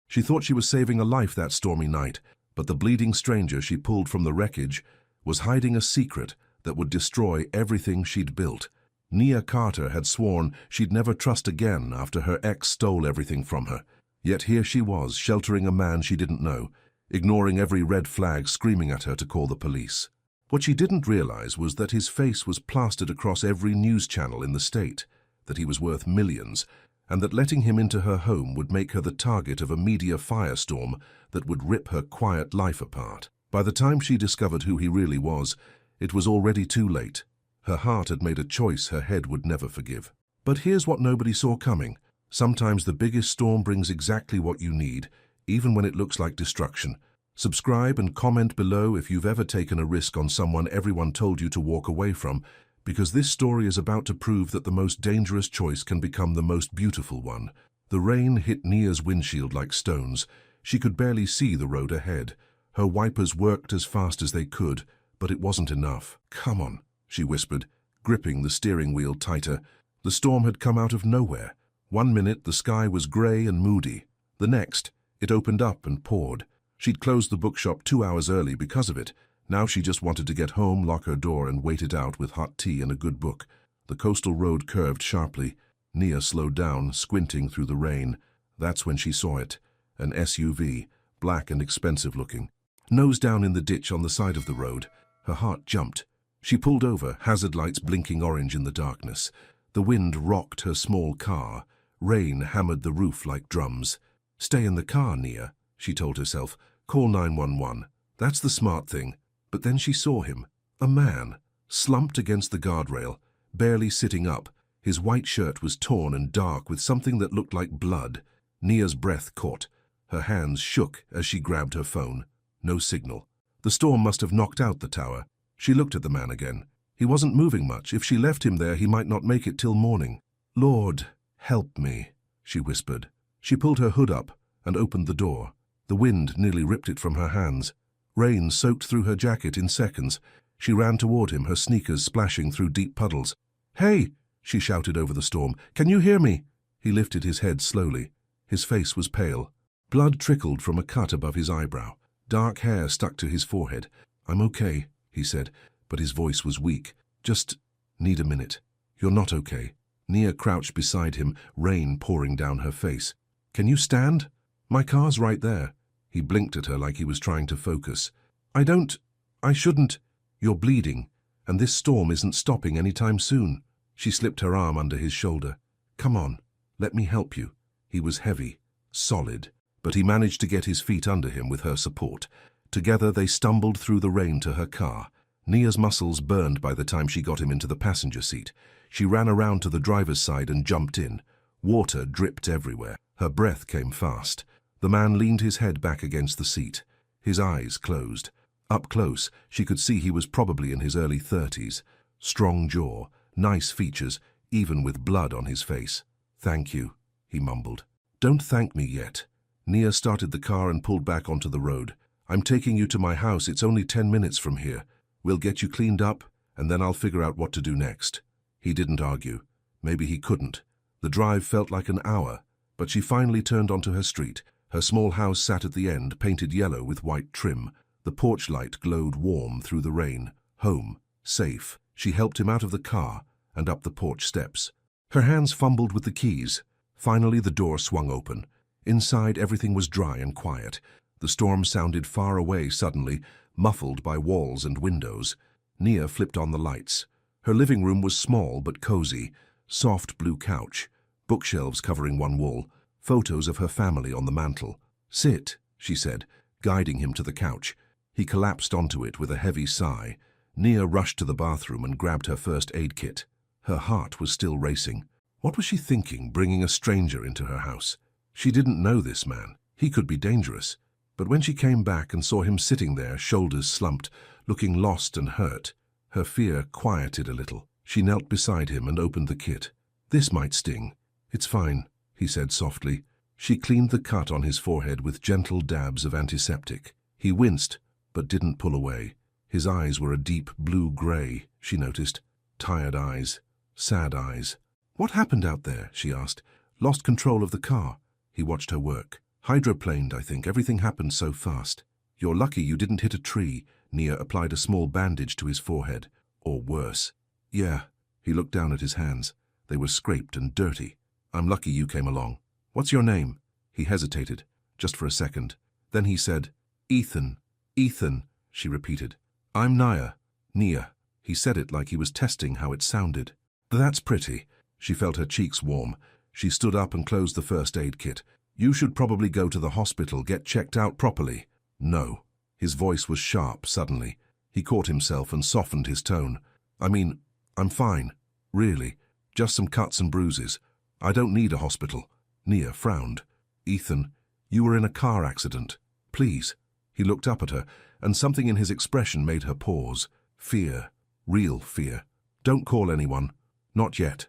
She thought she was saving a life that stormy night, but the bleeding stranger she pulled from the wreckage was hiding a secret that would destroy everything she'd built. Nia Carter had sworn she'd never trust again after her ex stole everything from her. Yet here she was, sheltering a man she didn't know, ignoring every red flag screaming at her to call the police. What she didn't realize was that his face was plastered across every news channel in the state, that he was worth millions, and that letting him into her home would make her the target of a media firestorm that would rip her quiet life apart. By the time she discovered who he really was, it was already too late. Her heart had made a choice her head would never forgive. But here's what nobody saw coming. Sometimes the biggest storm brings exactly what you need, even when it looks like destruction. Subscribe and comment below if you've ever taken a risk on someone everyone told you to walk away from, because this story is about to prove that the most dangerous choice can become the most beautiful one. The rain hit Nia's windshield like stones. She could barely see the road ahead. Her wipers worked as fast as they could, but it wasn't enough. "Come on," she whispered, gripping the steering wheel tighter. The storm had come out of nowhere. One minute the sky was grey and moody. The next, it opened up and poured. She'd closed the bookshop 2 hours early because of it. Now she just wanted to get home, lock her door, and wait it out with hot tea and a good book. The coastal road curved sharply. Nia slowed down, squinting through the rain. That's when she saw it. An SUV, black and expensive looking. Nose down in the ditch on the side of the road. Her heart jumped. She pulled over, hazard lights blinking orange in the darkness. The wind rocked her small car. Rain hammered the roof like drums. "Stay in the car, Nia," she told herself. "Call 911. That's the smart thing." But then she saw him. A man, slumped against the guardrail, barely sitting up. His white shirt was torn and dark with something that looked like blood. Nia's breath caught. Her hands shook as she grabbed her phone. No signal. The storm must have knocked out the tower. She looked at the man again. He wasn't moving much. If she left him there, he might not make it till morning. "Lord, help me," she whispered. She pulled her hood up and opened the door. The wind nearly ripped it from her hands. Rain soaked through her jacket in seconds. She ran toward him, her sneakers splashing through deep puddles. "Hey!" she shouted over the storm. "Can you hear me?" He lifted his head slowly. His face was pale. Blood trickled from a cut above his eyebrow. Dark hair stuck to his forehead. "I'm okay," he said, but his voice was weak. "Just need a minute." "You're not okay." Nia crouched beside him, rain pouring down her face. "Can you stand?" "My car's right there." He blinked at her like he was trying to focus. I shouldn't. You're bleeding, and this storm isn't stopping anytime soon." She slipped her arm under his shoulder. "Come on, let me help you." He was heavy, solid, but he managed to get his feet under him with her support. Together they stumbled through the rain to her car. Nia's muscles burned by the time she got him into the passenger seat. She ran around to the driver's side and jumped in. Water dripped everywhere. Her breath came fast. The man leaned his head back against the seat. His eyes closed. Up close, she could see he was probably in his early 30s. Strong jaw, nice features, even with blood on his face. "Thank you," he mumbled. "Don't thank me yet." Nia started the car and pulled back onto the road. "I'm taking you to my house. It's only 10 minutes from here. We'll get you cleaned up, and then I'll figure out what to do next." He didn't argue. Maybe he couldn't. The drive felt like an hour, but she finally turned onto her street. Her small house sat at the end, painted yellow with white trim. The porch light glowed warm through the rain. Home, safe. She helped him out of the car and up the porch steps. Her hands fumbled with the keys. Finally, the door swung open. Inside, everything was dry and quiet. The storm sounded far away suddenly, muffled by walls and windows. Nia flipped on the lights. Her living room was small but cozy. Soft blue couch, bookshelves covering one wall, photos of her family on the mantel. "Sit," she said, guiding him to the couch. He collapsed onto it with a heavy sigh. Nia rushed to the bathroom and grabbed her first aid kit. Her heart was still racing. What was she thinking, bringing a stranger into her house? She didn't know this man. He could be dangerous. But when she came back and saw him sitting there, shoulders slumped, looking lost and hurt, her fear quieted a little. She knelt beside him and opened the kit. "This might sting." "It's fine," he said softly. She cleaned the cut on his forehead with gentle dabs of antiseptic. He winced, but didn't pull away. His eyes were a deep blue-gray, she noticed. Tired eyes, sad eyes. "What happened out there?" she asked. "Lost control of the car." He watched her work. Hydroplaned, I think. Everything happened so fast. You're lucky you didn't hit a tree. Nia applied a small bandage to his forehead. Or worse. Yeah. He looked down at his hands. They were scraped and dirty. I'm lucky you came along. What's your name? He hesitated, just for a second. Then he said, Ethan. Ethan, she repeated. I'm Nia. He said it like he was testing how it sounded. That's pretty. She felt her cheeks warm. She stood up and closed the first aid kit. You should probably go to the hospital, get checked out properly. No. His voice was sharp suddenly. He caught himself and softened his tone. I'm fine. Really. Just some cuts and bruises. I don't need a hospital. Nia frowned. Ethan, you were in a car accident. Please. He looked up at her, and something in his expression made her pause. Fear. Real fear. Don't call anyone. Not yet.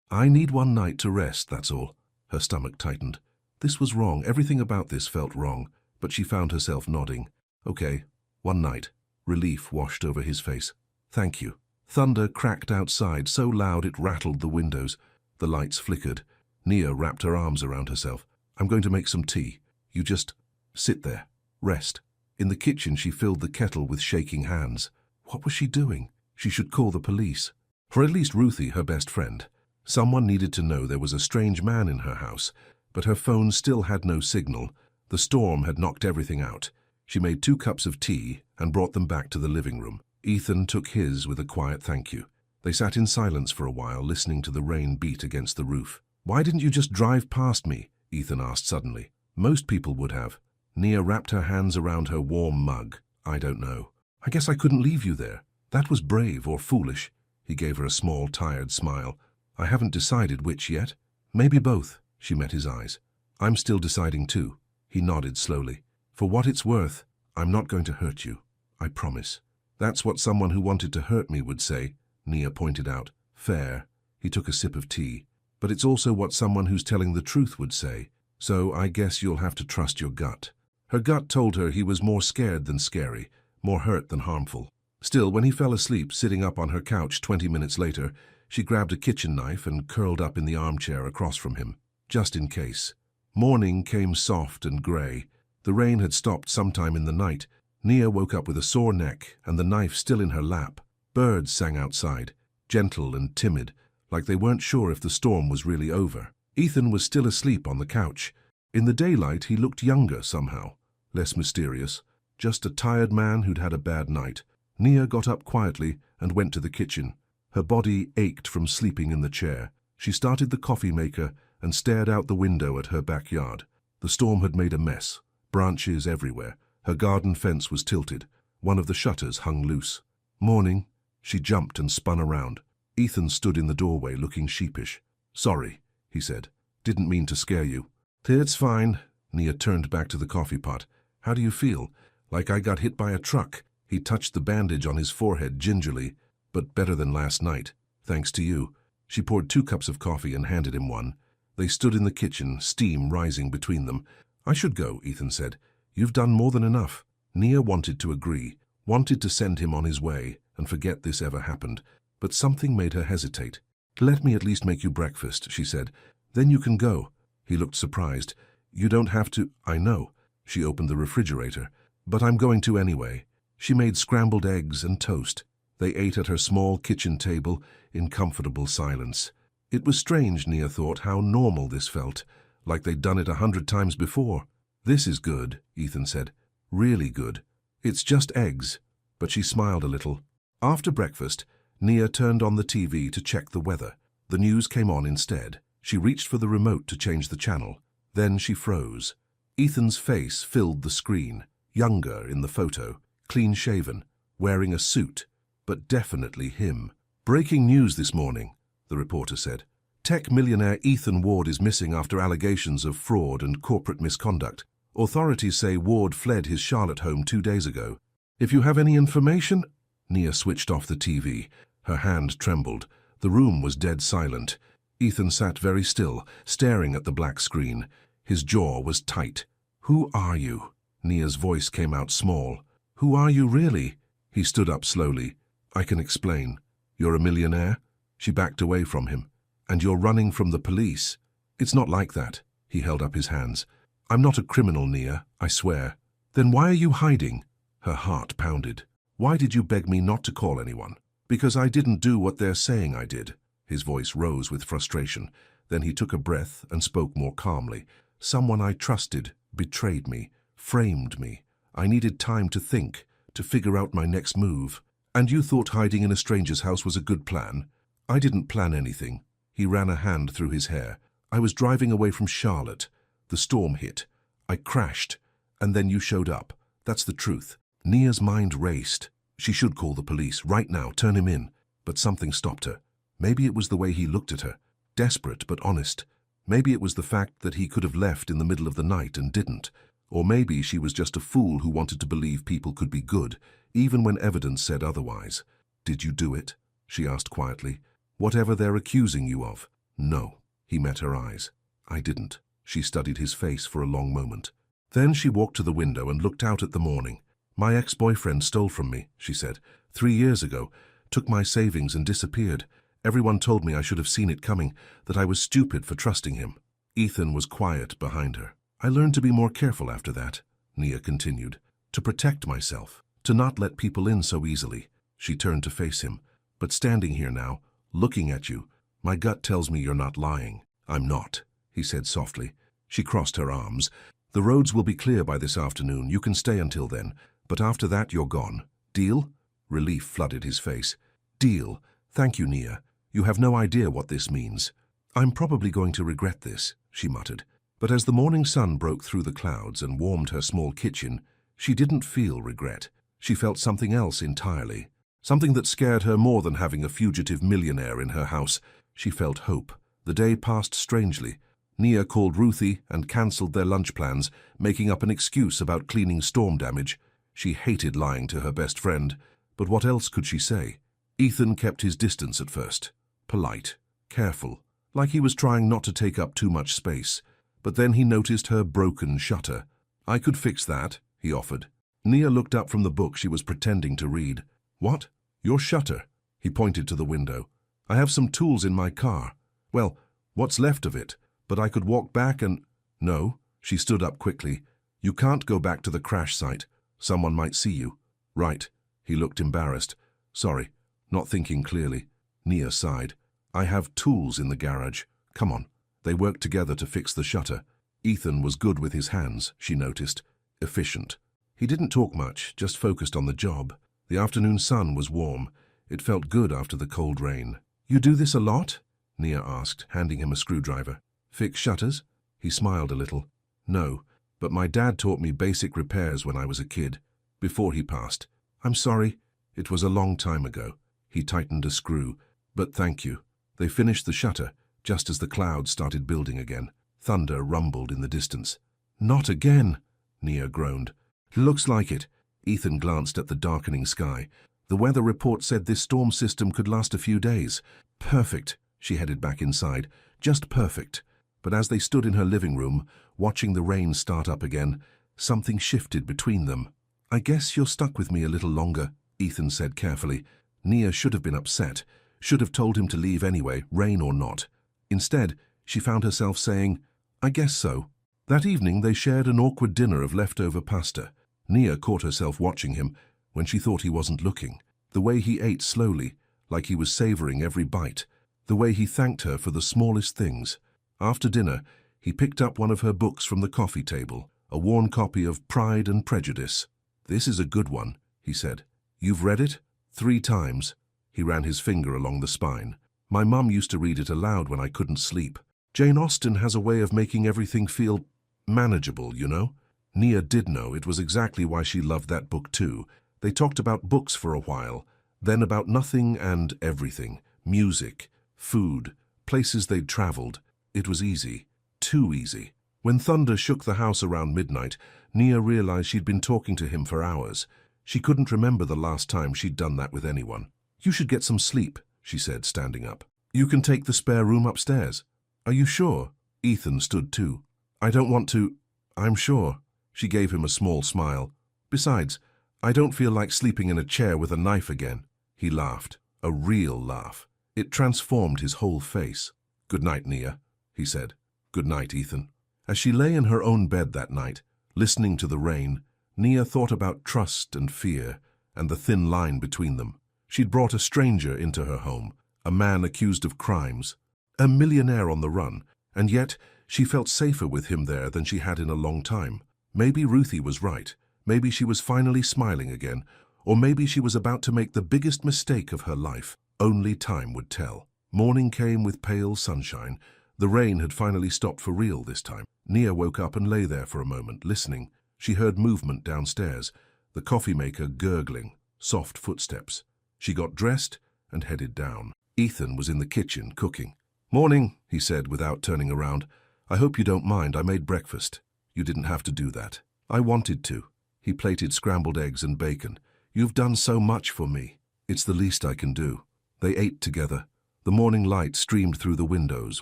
I need one night to rest, that's all. Her stomach tightened. This was wrong. Everything about this felt wrong, but she found herself nodding. Okay, one night. Relief washed over his face. Thank you. Thunder cracked outside, so loud it rattled the windows. The lights flickered. Nia wrapped her arms around herself. I'm going to make some tea. You just sit there. Rest. In the kitchen, she filled the kettle with shaking hands. What was she doing? She should call the police. For at least Ruthie, her best friend. Someone needed to know there was a strange man in her house, but her phone still had no signal. The storm had knocked everything out. She made 2 cups of tea and brought them back to the living room. Ethan took his with a quiet thank you. They sat in silence for a while, listening to the rain beat against the roof. Why didn't you just drive past me? Ethan asked suddenly. Most people would have. Nia wrapped her hands around her warm mug. I don't know. I guess I couldn't leave you there. That was brave or foolish. He gave her a small, tired smile. I haven't decided which yet. Maybe both. She met his eyes. I'm still deciding too. He nodded slowly. For what it's worth, I'm not going to hurt you. I promise. That's what someone who wanted to hurt me would say, Nia pointed out. Fair. He took a sip of tea. But it's also what someone who's telling the truth would say. So I guess you'll have to trust your gut. Her gut told her he was more scared than scary, more hurt than harmful. Still, when he fell asleep sitting up on her couch 20 minutes later, she grabbed a kitchen knife and curled up in the armchair across from him, just in case. Morning came soft and grey. The rain had stopped sometime in the night. Nia woke up with a sore neck and the knife still in her lap. Birds sang outside, gentle and timid, like they weren't sure if the storm was really over. Ethan was still asleep on the couch. In the daylight, he looked younger somehow, less mysterious, just a tired man who'd had a bad night. Nia got up quietly and went to the kitchen. Her body ached from sleeping in the chair. She started the coffee maker and stared out the window at her backyard. The storm had made a mess, branches everywhere. Her garden fence was tilted. One of the shutters hung loose. Morning. She jumped and spun around. Ethan stood in the doorway looking sheepish. Sorry, he said. Didn't mean to scare you. It's fine. Nia turned back to the coffee pot. How do you feel? Like I got hit by a truck. He touched the bandage on his forehead gingerly. But better than last night, thanks to you. She poured 2 cups of coffee and handed him one. They stood in the kitchen, steam rising between them. I should go, Ethan said. You've done more than enough. Nia wanted to agree, wanted to send him on his way and forget this ever happened, but something made her hesitate. Let me at least make you breakfast, she said. Then you can go. He looked surprised. You don't have to. I know. She opened the refrigerator. But I'm going to anyway. She made scrambled eggs and toast. They ate at her small kitchen table in comfortable silence. It was strange, Nia thought, how normal this felt, like they'd done it 100 times before. This is good, Ethan said. Really good. It's just eggs. But she smiled a little. After breakfast, Nia turned on the TV to check the weather. The news came on instead. She reached for the remote to change the channel. Then she froze. Ethan's face filled the screen, younger in the photo, clean-shaven, wearing a suit. But definitely him. Breaking news this morning, the reporter said. Tech millionaire Ethan Ward is missing after allegations of fraud and corporate misconduct. Authorities say Ward fled his Charlotte home 2 days ago. If you have any information... Nia switched off the TV. Her hand trembled. The room was dead silent. Ethan sat very still, staring at the black screen. His jaw was tight. Who are you? Nia's voice came out small. Who are you really? He stood up slowly. I can explain. You're a millionaire? She backed away from him. And you're running from the police. It's not like that. He held up his hands. I'm not a criminal, Nia, I swear. Then why are you hiding? Her heart pounded. Why did you beg me not to call anyone? Because I didn't do what they're saying I did. His voice rose with frustration. Then he took a breath and spoke more calmly. Someone I trusted betrayed me, framed me. I needed time to think, to figure out my next move. And you thought hiding in a stranger's house was a good plan? I didn't plan anything. He ran a hand through his hair. I was driving away from Charlotte. The storm hit. I crashed. And then you showed up. That's the truth. Nia's mind raced. She should call the police, right now, turn him in. But something stopped her. Maybe it was the way he looked at her. Desperate but honest. Maybe it was the fact that he could have left in the middle of the night and didn't. Or maybe she was just a fool who wanted to believe people could be good, even when evidence said otherwise. Did you do it? She asked quietly. Whatever they're accusing you of. No. He met her eyes. I didn't. She studied his face for a long moment. Then she walked to the window and looked out at the morning. My ex-boyfriend stole from me, she said. 3 years ago. Took my savings and disappeared. Everyone told me I should have seen it coming, that I was stupid for trusting him. Ethan was quiet behind her. I learned to be more careful after that, Nia continued. To protect myself. To not let people in so easily. She turned to face him. But standing here now, looking at you, my gut tells me you're not lying. I'm not, he said softly. She crossed her arms. The roads will be clear by this afternoon. You can stay until then. But after that, you're gone. Deal? Relief flooded his face. Deal. Thank you, Nia. You have no idea what this means. I'm probably going to regret this, she muttered. But as the morning sun broke through the clouds and warmed her small kitchen, she didn't feel regret. She felt something else entirely. Something that scared her more than having a fugitive millionaire in her house. She felt hope. The day passed strangely. Nia called Ruthie and cancelled their lunch plans, making up an excuse about cleaning storm damage. She hated lying to her best friend, but what else could she say? Ethan kept his distance at first. Polite, careful, like he was trying not to take up too much space. But then he noticed her broken shutter. I could fix that, he offered. Nia looked up from the book she was pretending to read. What? Your shutter? He pointed to the window. I have some tools in my car. Well, what's left of it? But I could walk back and... No, she stood up quickly. You can't go back to the crash site. Someone might see you. Right. He looked embarrassed. Sorry, not thinking clearly. Nia sighed. I have tools in the garage. Come on. They worked together to fix the shutter. Ethan was good with his hands, she noticed. Efficient. He didn't talk much, just focused on the job. The afternoon sun was warm. It felt good after the cold rain. You do this a lot? Nia asked, handing him a screwdriver. Fix shutters? He smiled a little. No, but my dad taught me basic repairs when I was a kid. Before he passed. I'm sorry. It was a long time ago. He tightened a screw. But thank you. They finished the shutter, just as the clouds started building again. Thunder rumbled in the distance. Not again, Nia groaned. Looks like it. Ethan glanced at the darkening sky. The weather report said this storm system could last a few days. Perfect. She headed back inside. Just perfect. But as they stood in her living room, watching the rain start up again, something shifted between them. I guess you're stuck with me a little longer, Ethan said carefully. Nia should have been upset, should have told him to leave anyway, rain or not. Instead, she found herself saying, I guess so. That evening they shared an awkward dinner of leftover pasta. Nia caught herself watching him when she thought he wasn't looking. The way he ate slowly, like he was savoring every bite. The way he thanked her for the smallest things. After dinner, he picked up one of her books from the coffee table, a worn copy of Pride and Prejudice. This is a good one, he said. You've read it? 3 times. He ran his finger along the spine. My mum used to read it aloud when I couldn't sleep. Jane Austen has a way of making everything feel manageable, you know? Nia did know it was exactly why she loved that book too. They talked about books for a while, then about nothing and everything. Music, food, places they'd traveled. It was easy. Too easy. When thunder shook the house around midnight, Nia realized she'd been talking to him for hours. She couldn't remember the last time she'd done that with anyone. You should get some sleep, she said, standing up. You can take the spare room upstairs. Are you sure? Ethan stood too. I don't want to... I'm sure. She gave him a small smile. Besides, I don't feel like sleeping in a chair with a knife again. He laughed. A real laugh. It transformed his whole face. Good night, Nia, he said. Good night, Ethan. As she lay in her own bed that night, listening to the rain, Nia thought about trust and fear and the thin line between them. She'd brought a stranger into her home, a man accused of crimes, a millionaire on the run, and yet she felt safer with him there than she had in a long time. Maybe Ruthie was right. Maybe she was finally smiling again, or maybe she was about to make the biggest mistake of her life. Only time would tell. Morning came with pale sunshine. The rain had finally stopped for real this time. Nia woke up and lay there for a moment, listening. She heard movement downstairs, the coffee maker gurgling, soft footsteps. She got dressed and headed down. Ethan was in the kitchen, cooking. "Morning," he said without turning around. "I hope you don't mind, I made breakfast." "You didn't have to do that." "I wanted to." He plated scrambled eggs and bacon. "You've done so much for me." "It's the least I can do." They ate together. The morning light streamed through the windows,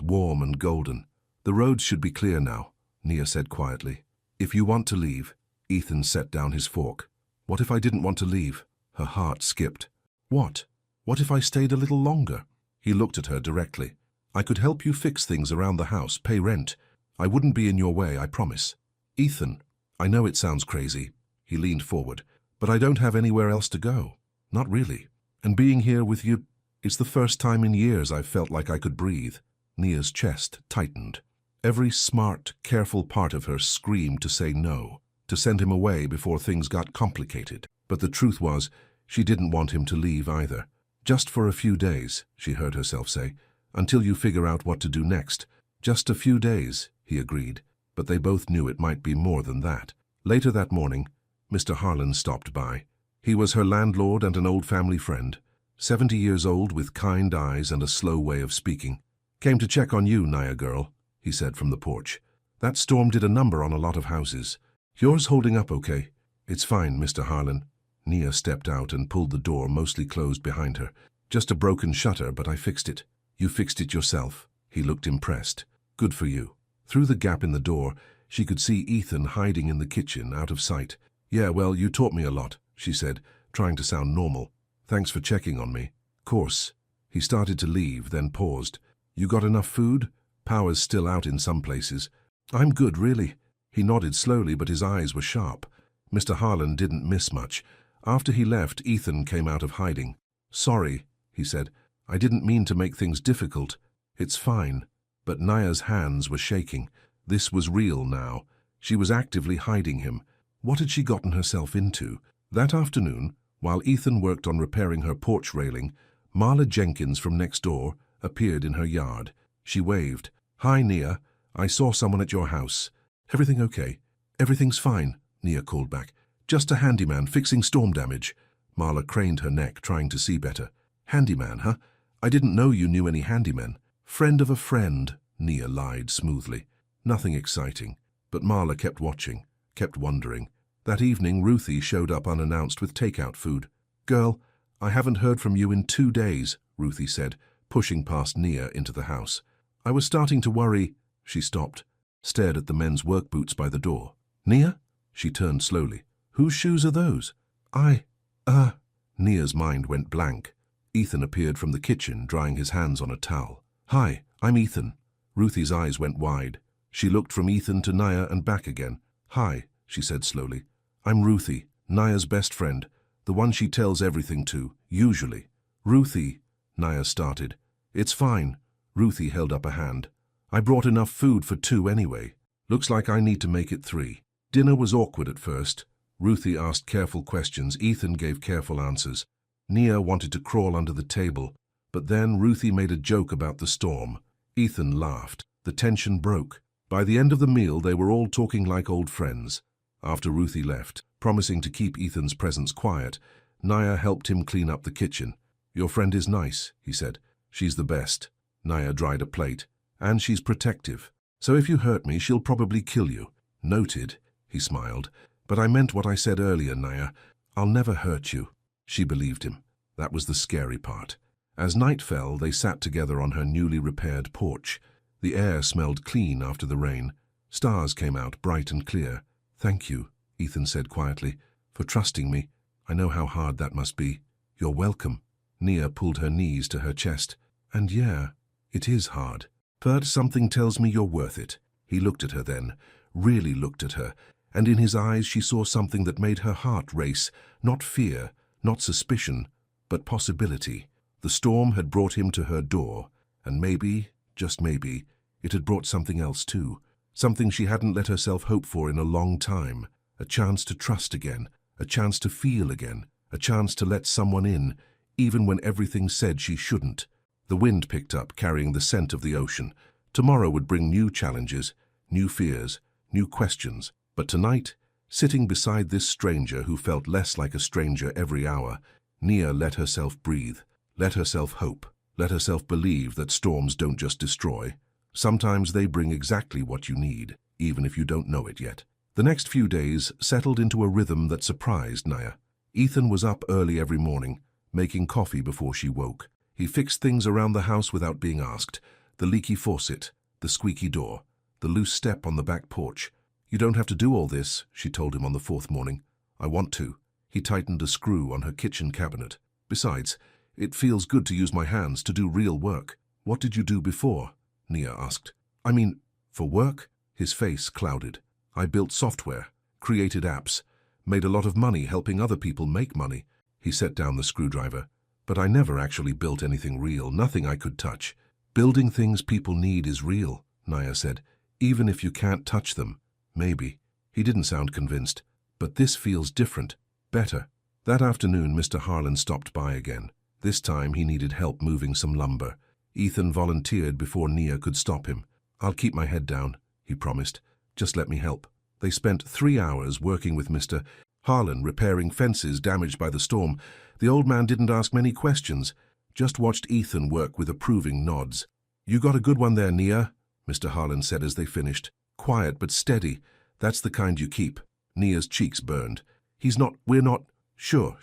warm and golden. "The roads should be clear now," Nia said quietly. "If you want to leave." Ethan set down his fork. "What if I didn't want to leave?" Her heart skipped. "What? What if I stayed a little longer?" He looked at her directly. "I could help you fix things around the house, pay rent. I wouldn't be in your way, I promise." "Ethan, I know it sounds crazy." He leaned forward. "But I don't have anywhere else to go. Not really. And being here with you, it's the first time in years I've felt like I could breathe." Nia's chest tightened. Every smart, careful part of her screamed to say no, to send him away before things got complicated. But the truth was, she didn't want him to leave either. "Just for a few days," she heard herself say, "until you figure out what to do next." "Just a few days," he agreed, but they both knew it might be more than that. Later that morning, Mr. Harlan stopped by. He was her landlord and an old family friend, 70 years old with kind eyes and a slow way of speaking. "Came to check on you, Nia girl," he said from the porch. "That storm did a number on a lot of houses. Yours holding up okay?" "It's fine, Mr. Harlan." Nia stepped out and pulled the door mostly closed behind her. "Just a broken shutter, but I fixed it." "You fixed it yourself?" He looked impressed. "Good for you." Through the gap in the door, she could see Ethan hiding in the kitchen, out of sight. "Yeah, well, you taught me a lot," she said, trying to sound normal. "Thanks for checking on me." "Course." He started to leave, then paused. "You got enough food? Power's still out in some places." "I'm good, really." He nodded slowly, but his eyes were sharp. Mr. Harlan didn't miss much. After he left, Ethan came out of hiding. "Sorry," he said. "I didn't mean to make things difficult." "It's fine." But Nia's hands were shaking. This was real now. She was actively hiding him. What had she gotten herself into? That afternoon, while Ethan worked on repairing her porch railing, Marla Jenkins from next door appeared in her yard. She waved. "Hi, Nia. I saw someone at your house. Everything okay?" "Everything's fine," Nia called back. "Just a handyman fixing storm damage." Marla craned her neck, trying to see better. "Handyman, huh? I didn't know you knew any handymen." "Friend of a friend," Nia lied smoothly. Nothing exciting. But Marla kept watching, kept wondering. That evening, Ruthie showed up unannounced with takeout food. "Girl, I haven't heard from you in 2 days," Ruthie said, pushing past Nia into the house. "I was starting to worry." She stopped, stared at the men's work boots by the door. "Nia?" She turned slowly. "Whose shoes are those?" Nia's mind went blank. Ethan appeared from the kitchen, drying his hands on a towel. "Hi, I'm Ethan." Ruthie's eyes went wide. She looked from Ethan to Nia and back again. "Hi," she said slowly. "I'm Ruthie, Nia's best friend, the one she tells everything to, usually." "Ruthie," Nia started. "It's fine." Ruthie held up a hand. "I brought enough food for 2 anyway. Looks like I need to make it 3. Dinner was awkward at first. Ruthie asked careful questions. Ethan gave careful answers. Nia wanted to crawl under the table, but then Ruthie made a joke about the storm. Ethan laughed. The tension broke. By the end of the meal, they were all talking like old friends. After Ruthie left, promising to keep Ethan's presence quiet, Nia helped him clean up the kitchen. "Your friend is nice," he said. "She's the best." Nia dried a plate. "And she's protective. So if you hurt me, she'll probably kill you." "Noted," he smiled. "But I meant what I said earlier, Nia. I'll never hurt you." She believed him. That was the scary part. As night fell, they sat together on her newly repaired porch. The air smelled clean after the rain. Stars came out bright and clear. "Thank you," Ethan said quietly, "for trusting me. I know how hard that must be." "You're welcome." Nia pulled her knees to her chest. "And yeah, it is hard. But something tells me you're worth it." He looked at her then, really looked at her, and in his eyes she saw something that made her heart race, not fear, not suspicion, but possibility. The storm had brought him to her door, and maybe, just maybe, it had brought something else too, something she hadn't let herself hope for in a long time, a chance to trust again, a chance to feel again, a chance to let someone in, even when everything said she shouldn't. The wind picked up, carrying the scent of the ocean. Tomorrow would bring new challenges, new fears, new questions. But tonight, sitting beside this stranger who felt less like a stranger every hour, Nia let herself breathe, let herself hope, let herself believe that storms don't just destroy. Sometimes they bring exactly what you need, even if you don't know it yet. The next few days settled into a rhythm that surprised Nia. Ethan was up early every morning, making coffee before she woke. He fixed things around the house without being asked. The leaky faucet, the squeaky door, the loose step on the back porch. "You don't have to do all this," she told him on the fourth morning. "I want to." He tightened a screw on her kitchen cabinet. "Besides, it feels good to use my hands to do real work." "What did you do before?" Nia asked. "I mean, for work?" His face clouded. "I built software, created apps, made a lot of money helping other people make money." He set down the screwdriver. "But I never actually built anything real, nothing I could touch." "Building things people need is real," Nia said, "even if you can't touch them." "Maybe." He didn't sound convinced. "But this feels different. Better." That afternoon, Mr. Harlan stopped by again. This time he needed help moving some lumber. Ethan volunteered before Nia could stop him. "I'll keep my head down," he promised. "Just let me help." They spent 3 hours working with Mr. Harlan, repairing fences damaged by the storm. The old man didn't ask many questions, just watched Ethan work with approving nods. "You got a good one there, Nia," Mr. Harlan said as they finished. "Quiet but steady. That's the kind you keep." Nia's cheeks burned. We're not." Sure,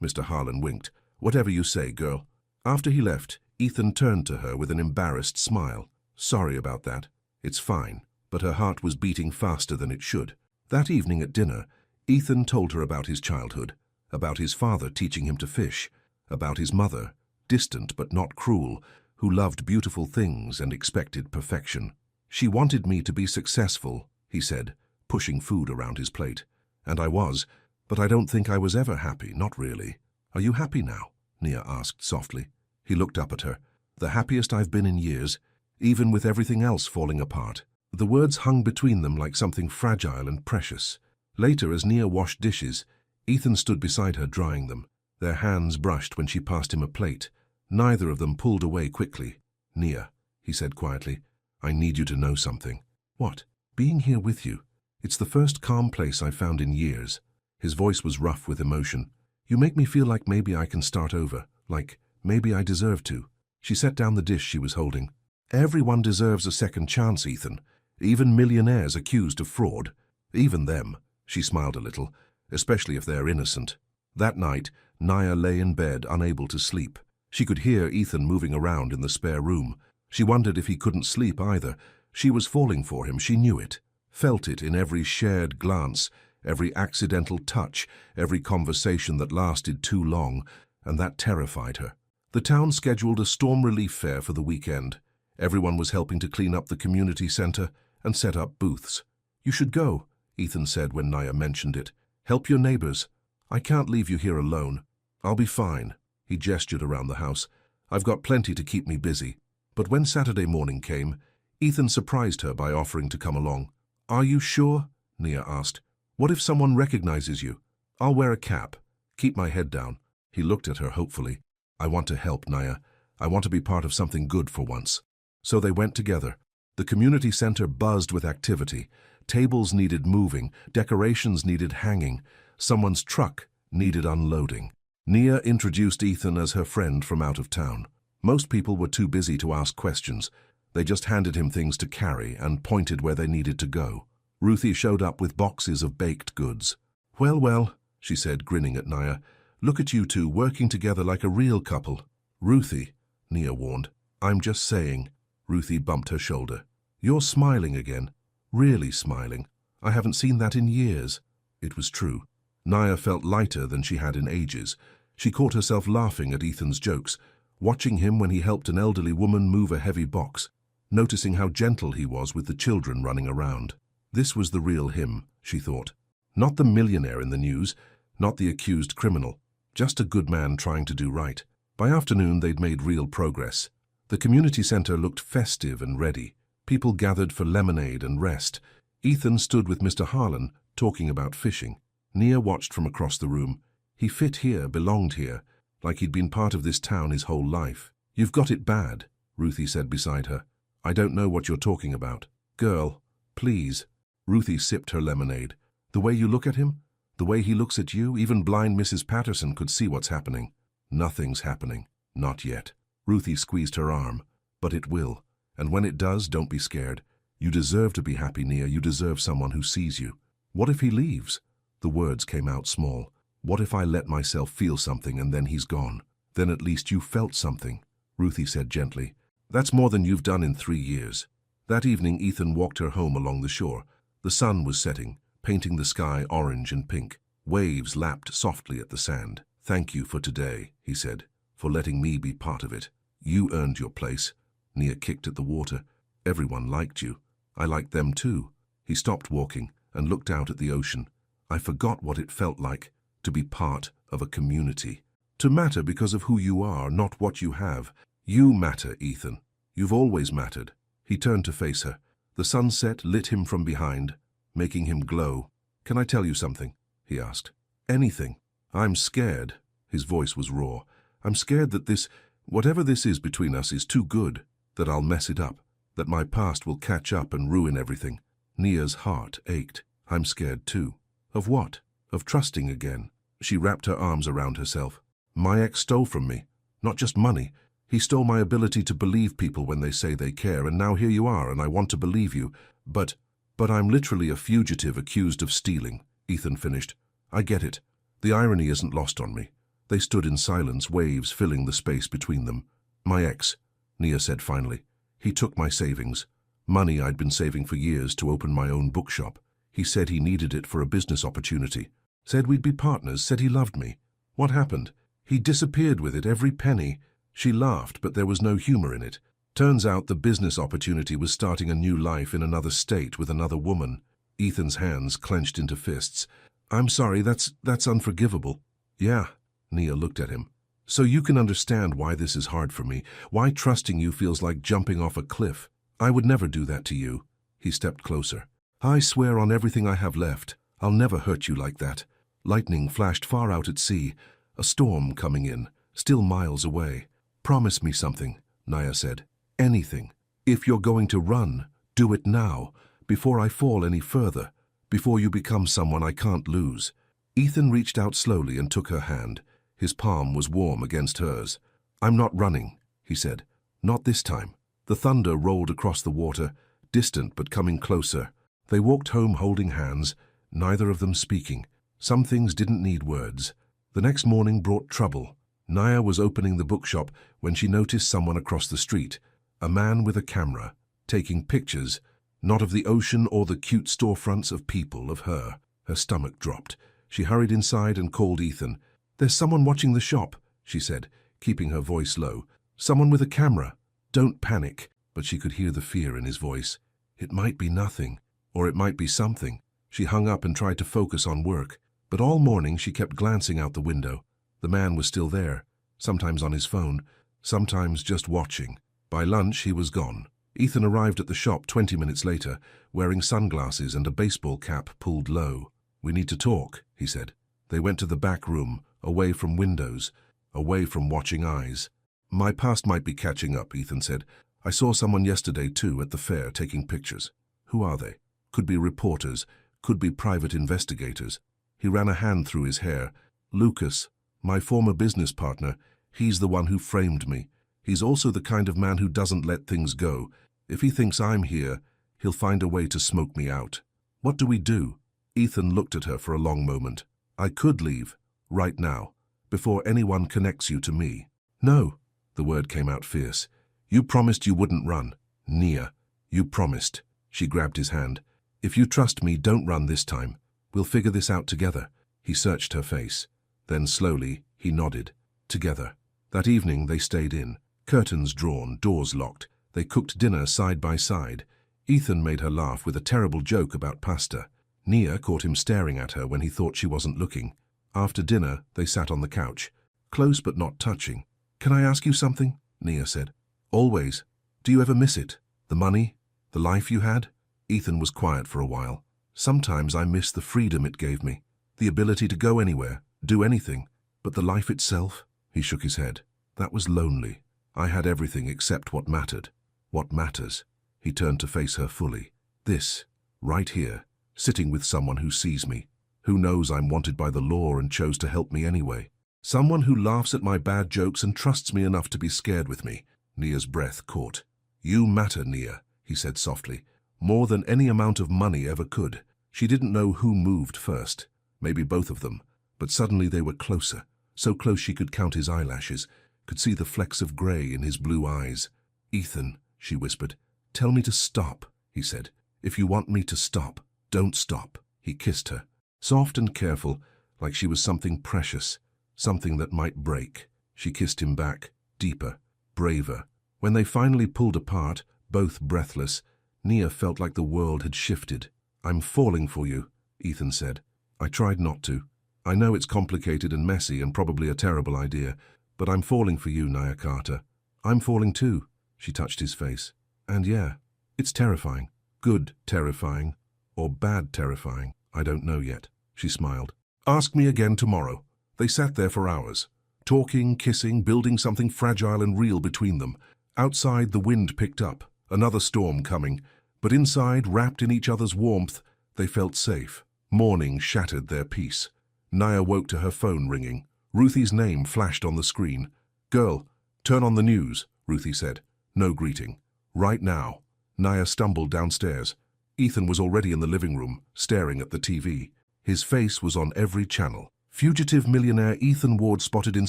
Mr. Harlan winked. "Whatever you say, girl." After he left, Ethan turned to her with an embarrassed smile. "Sorry about that." "It's fine." But her heart was beating faster than it should. That evening at dinner, Ethan told her about his childhood, about his father teaching him to fish, about his mother, distant but not cruel, who loved beautiful things and expected perfection. "She wanted me to be successful," he said, pushing food around his plate. "And I was, but I don't think I was ever happy, not really." "Are you happy now?" Nia asked softly. He looked up at her. "The happiest I've been in years, even with everything else falling apart." The words hung between them like something fragile and precious. Later, as Nia washed dishes, Ethan stood beside her drying them. Their hands brushed when she passed him a plate. Neither of them pulled away quickly. "Nia," he said quietly, "I need you to know something." "What?" "Being here with you. It's the first calm place I've found in years." His voice was rough with emotion. "You make me feel like maybe I can start over, like maybe I deserve to." She set down the dish she was holding. "Everyone deserves a second chance, Ethan. Even millionaires accused of fraud. Even them." She smiled a little, "especially if they're innocent." That night, Nia lay in bed, unable to sleep. She could hear Ethan moving around in the spare room. She wondered if he couldn't sleep either. She was falling for him, she knew it. Felt it in every shared glance, every accidental touch, every conversation that lasted too long, and that terrified her. The town scheduled a storm relief fair for the weekend. Everyone was helping to clean up the community center and set up booths. "You should go," Ethan said when Nia mentioned it. "Help your neighbors." "I can't leave you here alone." "I'll be fine." He gestured around the house. "I've got plenty to keep me busy." But when Saturday morning came, Ethan surprised her by offering to come along. "Are you sure?" Nia asked. "What if someone recognizes you?" "I'll wear a cap. Keep my head down." He looked at her hopefully. "I want to help, Nia. I want to be part of something good for once." So they went together. The community center buzzed with activity. Tables needed moving, decorations needed hanging, someone's truck needed unloading. Nia introduced Ethan as her friend from out of town. Most people were too busy to ask questions. They just handed him things to carry and pointed where they needed to go. Ruthie showed up with boxes of baked goods. Well, she said, grinning at Nia. "Look at you two working together like a real couple." "Ruthie," Nia warned. "I'm just saying." Ruthie bumped her shoulder. "You're smiling again. Really smiling. I haven't seen that in years." It was true. Nia felt lighter than she had in ages. She caught herself laughing at Ethan's jokes, watching him when he helped an elderly woman move a heavy box. noticing how gentle he was with the children running around. This was the real him, she thought. Not the millionaire in the news, not the accused criminal, just a good man trying to do right. By afternoon, they'd made real progress. The community center looked festive and ready. People gathered for lemonade and rest. Ethan stood with Mr. Harlan, talking about fishing. Nia watched from across the room. He fit here, belonged here, like he'd been part of this town his whole life. "You've got it bad," Ruthie said beside her. "I don't know what you're talking about." "Girl, please." Ruthie sipped her lemonade. "The way you look at him, the way he looks at you, even blind Mrs. Patterson could see what's happening." "Nothing's happening. Not yet." Ruthie squeezed her arm. "But it will. And when it does, don't be scared. You deserve to be happy, Nia. You deserve someone who sees you." "What if he leaves?" The words came out small. "What if I let myself feel something and then he's gone?" "Then at least you felt something," Ruthie said gently. "That's more than you've done in 3 years." That evening, Ethan walked her home along the shore. The sun was setting, painting the sky orange and pink. Waves lapped softly at the sand. "Thank you for today," he said, "for letting me be part of it. You earned your place." Nia kicked at the water. "Everyone liked you. I liked them too." He stopped walking and looked out at the ocean. "I forgot what it felt like to be part of a community. To matter because of who you are, not what you have. You matter, Ethan. You've always mattered." He turned to face her. The sunset lit him from behind, making him glow. "Can I tell you something?" he asked. "Anything." "I'm scared." His voice was raw. "I'm scared that this, whatever this is between us, is too good, that I'll mess it up, that my past will catch up and ruin everything." Nia's heart ached. "I'm scared too." "Of what?" "Of trusting again." She wrapped her arms around herself. "My ex stole from me. Not just money. He stole my ability to believe people when they say they care, and now here you are, and I want to believe you. But I'm literally a fugitive accused of stealing," Ethan finished. "I get it. The irony isn't lost on me." They stood in silence, waves filling the space between them. "My ex," Nia said finally. "He took my savings. Money I'd been saving for years to open my own bookshop. He said he needed it for a business opportunity. Said we'd be partners, said he loved me. What happened? He disappeared with it, every penny." She laughed, but there was no humor in it. "Turns out the business opportunity was starting a new life in another state with another woman." Ethan's hands clenched into fists. "I'm sorry, that's unforgivable." "Yeah," Nia looked at him. "So you can understand why this is hard for me, why trusting you feels like jumping off a cliff. I would never do that to you." He stepped closer. "I swear on everything I have left, I'll never hurt you like that." Lightning flashed far out at sea, a storm coming in, still miles away. "Promise me something," Nia said. "Anything. If you're going to run, do it now, before I fall any further, before you become someone I can't lose." Ethan reached out slowly and took her hand. His palm was warm against hers. "I'm not running," he said. "Not this time." The thunder rolled across the water, distant but coming closer. They walked home holding hands, neither of them speaking. Some things didn't need words. The next morning brought trouble. Nia was opening the bookshop when she noticed someone across the street, a man with a camera, taking pictures, not of the ocean or the cute storefronts of people, of her. Her stomach dropped. She hurried inside and called Ethan. "There's someone watching the shop," she said, keeping her voice low. "Someone with a camera. Don't panic." But she could hear the fear in his voice. It might be nothing, or it might be something. She hung up and tried to focus on work, but all morning she kept glancing out the window. The man was still there, sometimes on his phone, sometimes just watching. By lunch, he was gone. Ethan arrived at the shop 20 minutes later, wearing sunglasses and a baseball cap pulled low. "We need to talk," he said. They went to the back room, away from windows, away from watching eyes. "My past might be catching up," Ethan said. "I saw someone yesterday, too, at the fair, taking pictures. Who are they? Could be reporters, could be private investigators." He ran a hand through his hair. "Lucas, my former business partner, he's the one who framed me. He's also the kind of man who doesn't let things go. If he thinks I'm here, he'll find a way to smoke me out." "What do we do?" Ethan looked at her for a long moment. "I could leave, right now, before anyone connects you to me." "No," the word came out fierce. "You promised you wouldn't run. Nia, you promised." She grabbed his hand. "If you trust me, don't run this time. We'll figure this out together." He searched her face. Then slowly, he nodded. Together. That evening they stayed in, curtains drawn, doors locked. They cooked dinner side by side. Ethan made her laugh with a terrible joke about pasta. Nia caught him staring at her when he thought she wasn't looking. After dinner, they sat on the couch, close but not touching. "Can I ask you something?" Nia said. "Always. Do you ever miss it? The money? The life you had?" Ethan was quiet for a while. "Sometimes I miss the freedom it gave me, the ability to go anywhere, do anything. But the life itself?" He shook his head. "That was lonely. I had everything except what mattered. What matters?" He turned to face her fully. "This, right here, sitting with someone who sees me, who knows I'm wanted by the law and chose to help me anyway. Someone who laughs at my bad jokes and trusts me enough to be scared with me." Nia's breath caught. "You matter, Nia," he said softly, "more than any amount of money ever could." She didn't know who moved first, maybe both of them, but suddenly they were closer, so close she could count his eyelashes, could see the flecks of grey in his blue eyes. "Ethan," she whispered. "Tell me to stop," he said. "If you want me to stop, don't stop." He kissed her, soft and careful, like she was something precious, something that might break. She kissed him back, deeper, braver. When they finally pulled apart, both breathless, Nia felt like the world had shifted. "I'm falling for you," Ethan said. "I tried not to. I know it's complicated and messy and probably a terrible idea, but I'm falling for you, Nia Carter. I'm falling too." She touched his face. "And yeah, it's terrifying. Good terrifying. Or bad terrifying. I don't know yet." She smiled. "Ask me again tomorrow." They sat there for hours, talking, kissing, building something fragile and real between them. Outside, the wind picked up, another storm coming, but inside, wrapped in each other's warmth, they felt safe. Morning shattered their peace. Nia woke to her phone ringing. Ruthie's name flashed on the screen. "Girl, turn on the news," Ruthie said. No greeting. "Right now." Nia stumbled downstairs. Ethan was already in the living room, staring at the TV. His face was on every channel. "Fugitive millionaire Ethan Ward spotted in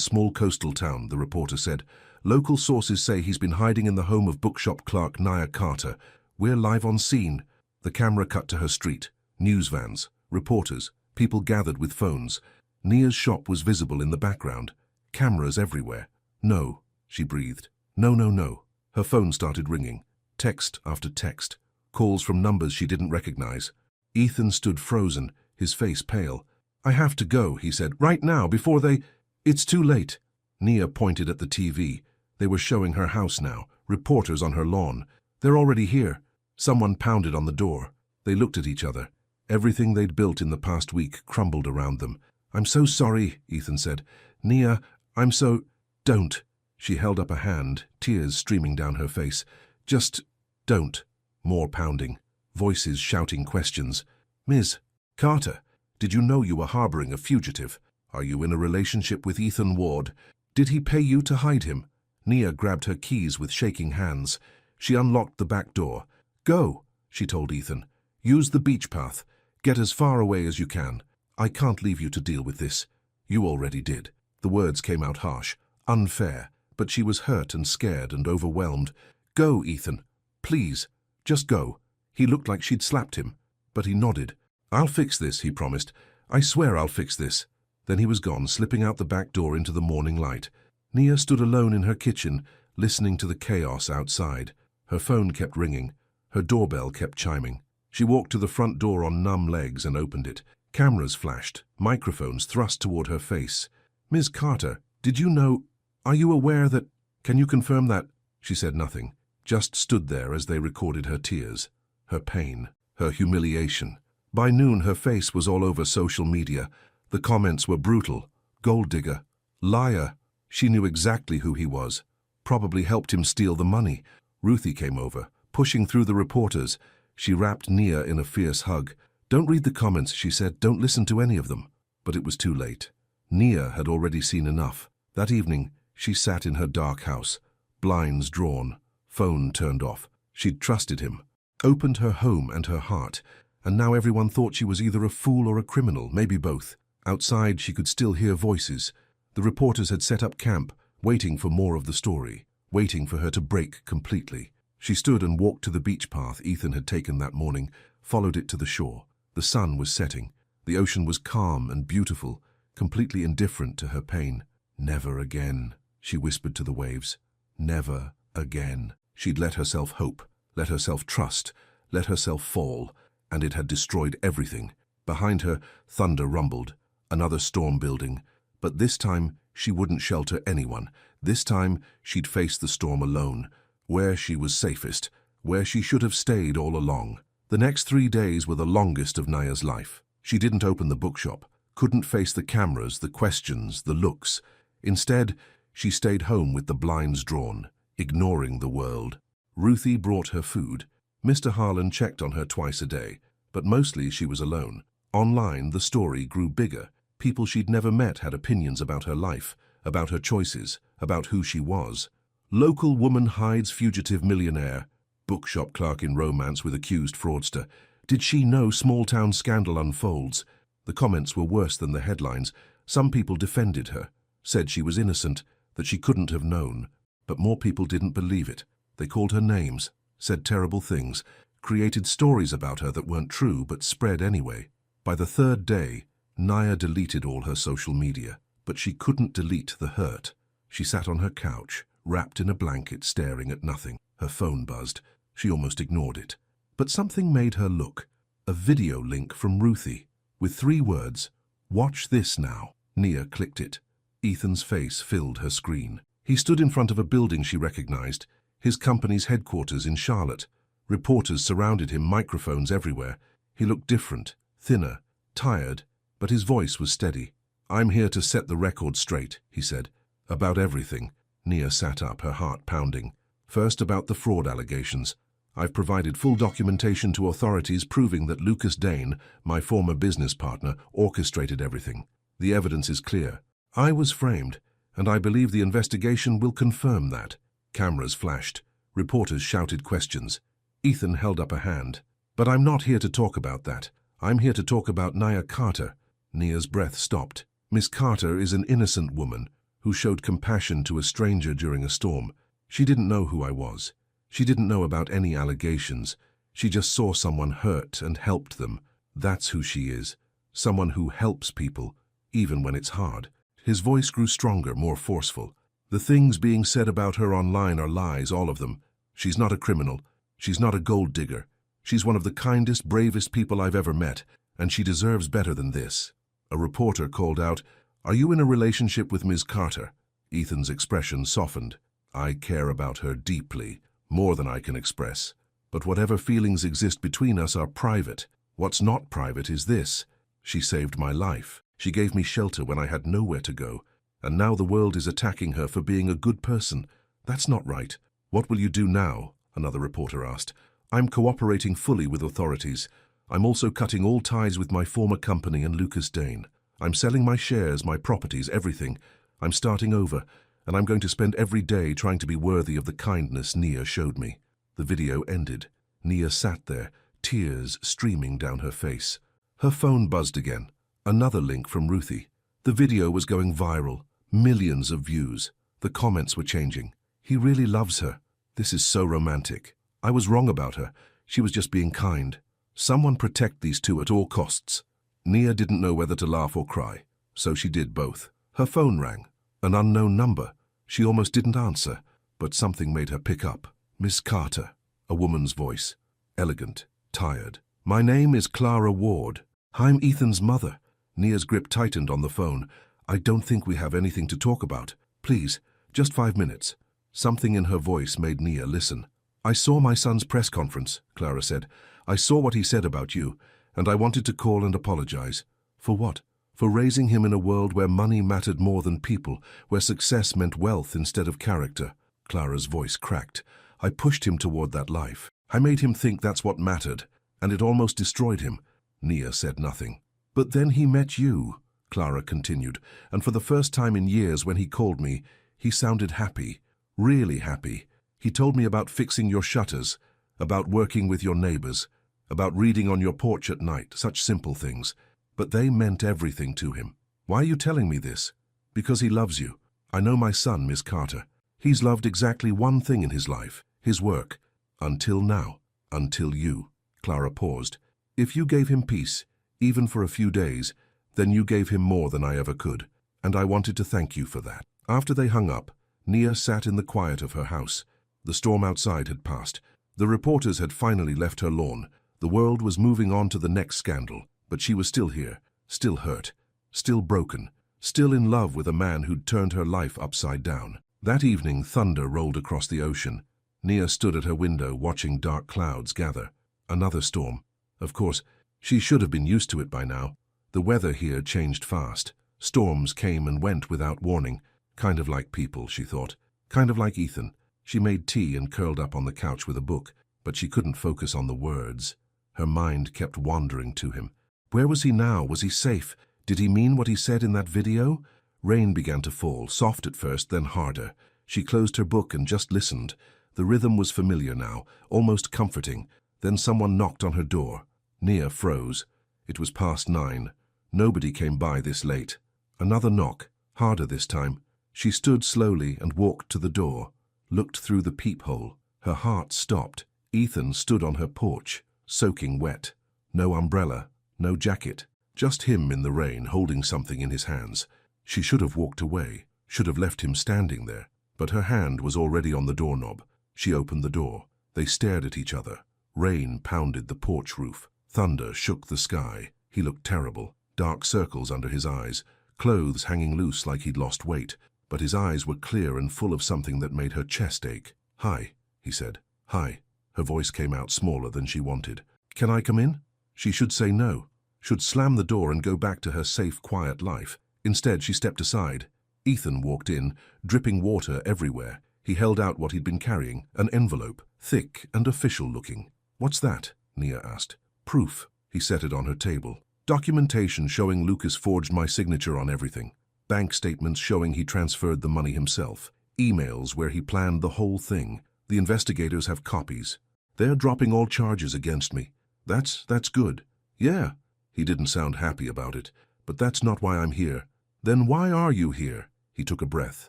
small coastal town," the reporter said. "Local sources say he's been hiding in the home of bookshop clerk Nia Carter. We're live on scene." The camera cut to her street. News vans, reporters, people gathered with phones. Nia's shop was visible in the background. Cameras everywhere. "No," she breathed. "No, no, no." Her phone started ringing. Text after text. Calls from numbers she didn't recognize. Ethan stood frozen, his face pale. "I have to go," he said. "Right now, before they... It's too late." Nia pointed at the TV. They were showing her house now, reporters on her lawn. "They're already here." Someone pounded on the door. They looked at each other. Everything they'd built in the past week crumbled around them. "I'm so sorry," Ethan said. "Nia, I'm so..." "Don't." She held up a hand, tears streaming down her face. "Just don't." More pounding. Voices shouting questions. "Ms. Carter, did you know you were harboring a fugitive? Are you in a relationship with Ethan Ward? Did he pay you to hide him?" Nia grabbed her keys with shaking hands. She unlocked the back door. "Go," she told Ethan. "Use the beach path. Get as far away as you can. I can't leave you to deal with this. You already did." The words came out harsh, unfair, but she was hurt and scared and overwhelmed. "Go, Ethan. Please, just go." He looked like she'd slapped him, but he nodded. "I'll fix this," he promised. "I swear I'll fix this." Then he was gone, slipping out the back door into the morning light. Nia stood alone in her kitchen, listening to the chaos outside. Her phone kept ringing. Her doorbell kept chiming. She walked to the front door on numb legs and opened it. Cameras flashed, microphones thrust toward her face. "Ms. Carter, did you know... Are you aware that... Can you confirm that..." She said nothing, just stood there as they recorded her tears, her pain, her humiliation. By noon, her face was all over social media. The comments were brutal. "Gold digger. Liar." She knew exactly who he was. Probably helped him steal the money. Ruthie came over, pushing through the reporters. She wrapped Nia in a fierce hug. "Don't read the comments," she said. "Don't listen to any of them." But it was too late. Nia had already seen enough. That evening, she sat in her dark house, blinds drawn, phone turned off. She'd trusted him, opened her home and her heart, and now everyone thought she was either a fool or a criminal, maybe both. Outside, she could still hear voices. The reporters had set up camp, waiting for more of the story, waiting for her to break completely. She stood and walked to the beach path Ethan had taken that morning, followed it to the shore. The sun was setting. The ocean was calm and beautiful, completely indifferent to her pain. "Never again," she whispered to the waves. "Never again." She'd let herself hope, let herself trust, let herself fall, and it had destroyed everything. Behind her, thunder rumbled, another storm building. But this time, she wouldn't shelter anyone. This time, she'd face the storm alone, where she was safest, where she should have stayed all along. The next 3 days were the longest of Naya's life. She didn't open the bookshop, couldn't face the cameras, the questions, the looks. Instead, she stayed home with the blinds drawn, ignoring the world. Ruthie brought her food. Mr. Harlan checked on her twice a day, but mostly she was alone. Online, the story grew bigger. People she'd never met had opinions about her life, about her choices, about who she was. Local woman hides fugitive millionaire. Bookshop clerk in romance with accused fraudster. Did she know small-town scandal unfolds? The comments were worse than the headlines. Some people defended her, said she was innocent, that she couldn't have known. But more people didn't believe it. They called her names, said terrible things, created stories about her that weren't true but spread anyway. By the 3rd day, Naya deleted all her social media, but she couldn't delete the hurt. She sat on her couch, wrapped in a blanket, staring at nothing. Her phone buzzed. She almost ignored it. But something made her look. A video link from Ruthie, with 3 words, "Watch this now." Nia clicked it. Ethan's face filled her screen. He stood in front of a building she recognized, his company's headquarters in Charlotte. Reporters surrounded him, microphones everywhere. He looked different, thinner, tired, but his voice was steady. "I'm here to set the record straight," he said. "About everything." Nia sat up, her heart pounding. "First, about the fraud allegations. I've provided full documentation to authorities proving that Lucas Dane, my former business partner, orchestrated everything. The evidence is clear. I was framed, and I believe the investigation will confirm that." Cameras flashed. Reporters shouted questions. Ethan held up a hand. "But I'm not here to talk about that. I'm here to talk about Naya Carter." Nia's breath stopped. "Miss Carter is an innocent woman who showed compassion to a stranger during a storm. She didn't know who I was. She didn't know about any allegations. She just saw someone hurt and helped them. That's who she is. Someone who helps people, even when it's hard." His voice grew stronger, more forceful. "The things being said about her online are lies, all of them. She's not a criminal. She's not a gold digger. She's one of the kindest, bravest people I've ever met, and she deserves better than this." A reporter called out, "Are you in a relationship with Ms. Carter?" Ethan's expression softened. "I care about her deeply, more than I can express. But whatever feelings exist between us are private. What's not private is this. She saved my life. She gave me shelter when I had nowhere to go. And now the world is attacking her for being a good person. That's not right." "What will you do now?" another reporter asked. "I'm cooperating fully with authorities. I'm also cutting all ties with my former company and Lucas Dane. I'm selling my shares, my properties, everything. I'm starting over, and I'm going to spend every day trying to be worthy of the kindness Nia showed me." The video ended. Nia sat there, tears streaming down her face. Her phone buzzed again. Another link from Ruthie. The video was going viral. Millions of views. The comments were changing. "He really loves her. This is so romantic. I was wrong about her. She was just being kind. Someone protect these two at all costs." Nia didn't know whether to laugh or cry, so she did both. Her phone rang. An unknown number. She almost didn't answer, but something made her pick up. "Miss Carter," a woman's voice. Elegant, tired. "My name is Clara Ward. I'm Ethan's mother." Nia's grip tightened on the phone. "I don't think we have anything to talk about. Please, just 5 minutes." Something in her voice made Nia listen. "I saw my son's press conference," Clara said. "I saw what he said about you, and I wanted to call and apologize." "For what?" "For raising him in a world where money mattered more than people, where success meant wealth instead of character." Clara's voice cracked. "I pushed him toward that life. I made him think that's what mattered, and it almost destroyed him." Nia said nothing. "But then he met you," Clara continued, "and for the first time in years when he called me, he sounded happy, really happy. He told me about fixing your shutters, about working with your neighbors, about reading on your porch at night, such simple things. But they meant everything to him. Why are you telling me this?" "Because he loves you. I know my son, Miss Carter. He's loved exactly one thing in his life, his work. Until now. Until you." Clara paused. "If you gave him peace, even for a few days, then you gave him more than I ever could, and I wanted to thank you for that." After they hung up, Nia sat in the quiet of her house. The storm outside had passed. The reporters had finally left her lawn. The world was moving on to the next scandal, but she was still here, still hurt, still broken, still in love with a man who'd turned her life upside down. That evening, thunder rolled across the ocean. Nia stood at her window watching dark clouds gather. Another storm. Of course, she should have been used to it by now. The weather here changed fast. Storms came and went without warning. Kind of like people, she thought. Kind of like Ethan. She made tea and curled up on the couch with a book, but she couldn't focus on the words. Her mind kept wandering to him. Where was he now? Was he safe? Did he mean what he said in that video? Rain began to fall, soft at first, then harder. She closed her book and just listened. The rhythm was familiar now, almost comforting. Then someone knocked on her door. Nia froze. It was past 9. Nobody came by this late. Another knock, harder this time. She stood slowly and walked to the door, looked through the peephole. Her heart stopped. Ethan stood on her porch, soaking wet. No umbrella, no jacket, just him in the rain holding something in his hands. She should have walked away, should have left him standing there, but her hand was already on the doorknob. She opened the door. They stared at each other. Rain pounded the porch roof. Thunder shook the sky. He looked terrible, dark circles under his eyes, clothes hanging loose like he'd lost weight, but his eyes were clear and full of something that made her chest ache. "Hi," he said. "Hi." Her voice came out smaller than she wanted. "Can I come in?" She should say no, should slam the door and go back to her safe, quiet life. Instead, she stepped aside. Ethan walked in, dripping water everywhere. He held out what he'd been carrying, an envelope, thick and official-looking. "What's that?" Nia asked. "Proof." He set it on her table. "Documentation showing Lucas forged my signature on everything. Bank statements showing he transferred the money himself. Emails where he planned the whole thing. The investigators have copies. They're dropping all charges against me. That's good." "Yeah." He didn't sound happy about it. "But that's not why I'm here." "Then why are you here?" He took a breath.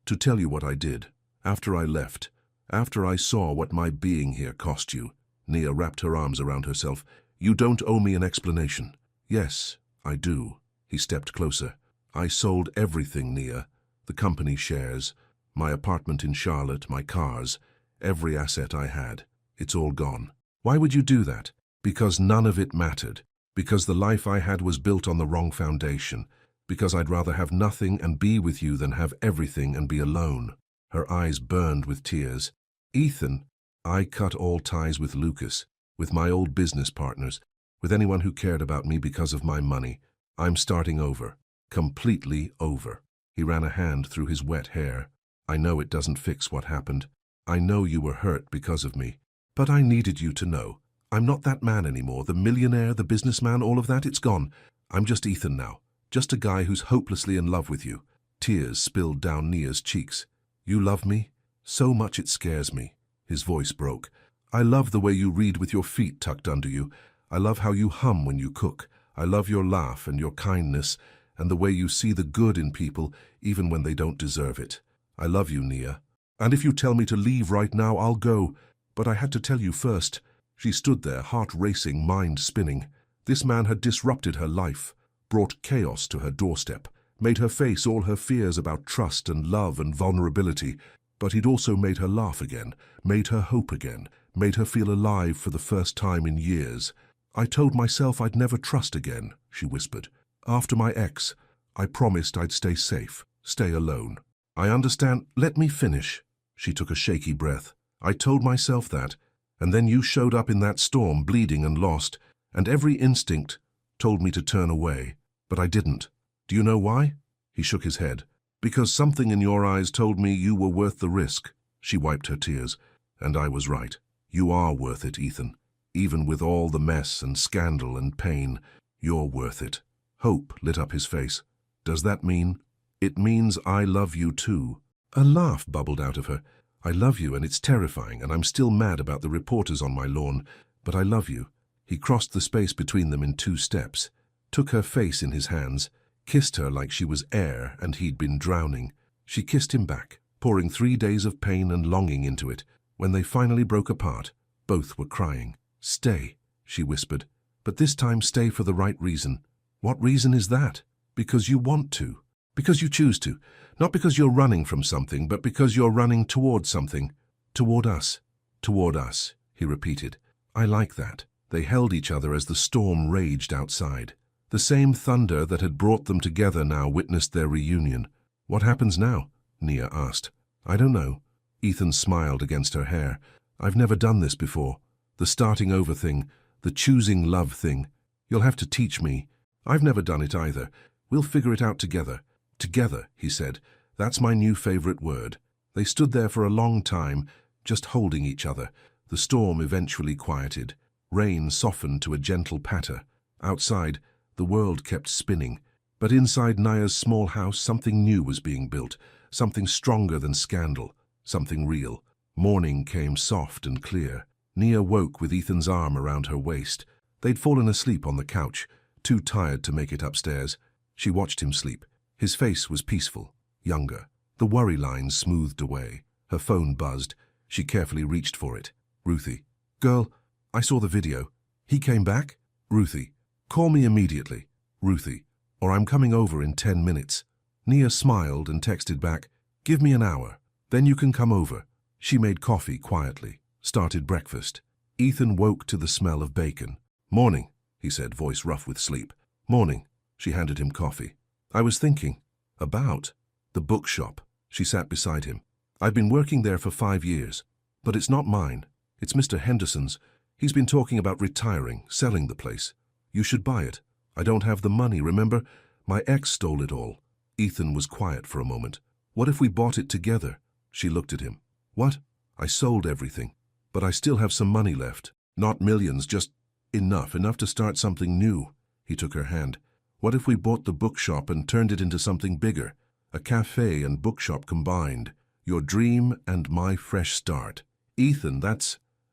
"To tell you what I did. After I left. After I saw what my being here cost you." Nia wrapped her arms around herself. "You don't owe me an explanation." "Yes, I do." He stepped closer. "I sold everything, Nia. The company shares, my apartment in Charlotte, my cars, every asset I had. It's all gone." "Why would you do that?" "Because none of it mattered. Because the life I had was built on the wrong foundation. Because I'd rather have nothing and be with you than have everything and be alone." Her eyes burned with tears. "Ethan, I cut all ties with Lucas, with my old business partners, with anyone who cared about me because of my money. I'm starting over. Completely over." He ran a hand through his wet hair. "I know it doesn't fix what happened. I know you were hurt because of me. But I needed you to know. I'm not that man anymore, the millionaire, the businessman, all of that, it's gone. I'm just Ethan now, just a guy who's hopelessly in love with you." Tears spilled down Nia's cheeks. "You love me? So much it scares me." His voice broke. "I love the way you read with your feet tucked under you. I love how you hum when you cook. I love your laugh and your kindness, and the way you see the good in people, even when they don't deserve it. I love you, Nia. And if you tell me to leave right now, I'll go. But I had to tell you first." She stood there, heart racing, mind spinning. This man had disrupted her life, brought chaos to her doorstep, made her face all her fears about trust and love and vulnerability. But he'd also made her laugh again, made her hope again, made her feel alive for the first time in years. "I told myself I'd never trust again," she whispered. "After my ex, I promised I'd stay safe, stay alone." "I understand. Let me finish." She took a shaky breath. "I told myself that, and then you showed up in that storm, bleeding and lost, and every instinct told me to turn away. But I didn't. Do you know why?" He shook his head. "Because something in your eyes told me you were worth the risk." She wiped her tears. "And I was right. You are worth it, Ethan. Even with all the mess and scandal and pain, you're worth it." Hope lit up his face. "Does that mean?" "It means I love you too." A laugh bubbled out of her. "I love you, and it's terrifying, and I'm still mad about the reporters on my lawn, but I love you." He crossed the space between them in 2 steps, took her face in his hands, kissed her like she was air and he'd been drowning. She kissed him back, pouring 3 days of pain and longing into it. When they finally broke apart, both were crying. "Stay," she whispered, "but this time stay for the right reason." "What reason is that?" "Because you want to. Because you choose to. Not because you're running from something, but because you're running towards something." Toward us. Toward us, he repeated. I like that. They held each other as the storm raged outside. The same thunder that had brought them together now witnessed their reunion. What happens now? Nia asked. I don't know. Ethan smiled against her hair. I've never done this before. The starting over thing, the choosing love thing. You'll have to teach me. I've never done it either. We'll figure it out together. Together, he said. That's my new favorite word. They stood there for a long time, just holding each other. The storm eventually quieted. Rain softened to a gentle patter. Outside, the world kept spinning. But inside Nia's small house, something new was being built. Something stronger than scandal. Something real. Morning came soft and clear. Nia woke with Ethan's arm around her waist. They'd fallen asleep on the couch, too tired to make it upstairs. She watched him sleep. His face was peaceful, younger. The worry lines smoothed away. Her phone buzzed. She carefully reached for it. Ruthie. Girl, I saw the video. He came back? Ruthie. Call me immediately. Ruthie. Or I'm coming over in 10 minutes. Nia smiled and texted back, Give me an hour. Then you can come over. She made coffee quietly, started breakfast. Ethan woke to the smell of bacon. Morning, he said, voice rough with sleep. Morning. She handed him coffee. I was thinking. About? The bookshop. She sat beside him. I've been working there for 5 years. But it's not mine. It's Mr. Henderson's. He's been talking about retiring, selling the place. You should buy it. I don't have the money, remember? My ex stole it all. Ethan was quiet for a moment. What if we bought it together? She looked at him. What? I sold everything. But I still have some money left. Not millions, just enough to start something new. He took her hand. What if we bought the bookshop and turned it into something bigger? A cafe and bookshop combined. Your dream and my fresh start. Ethan,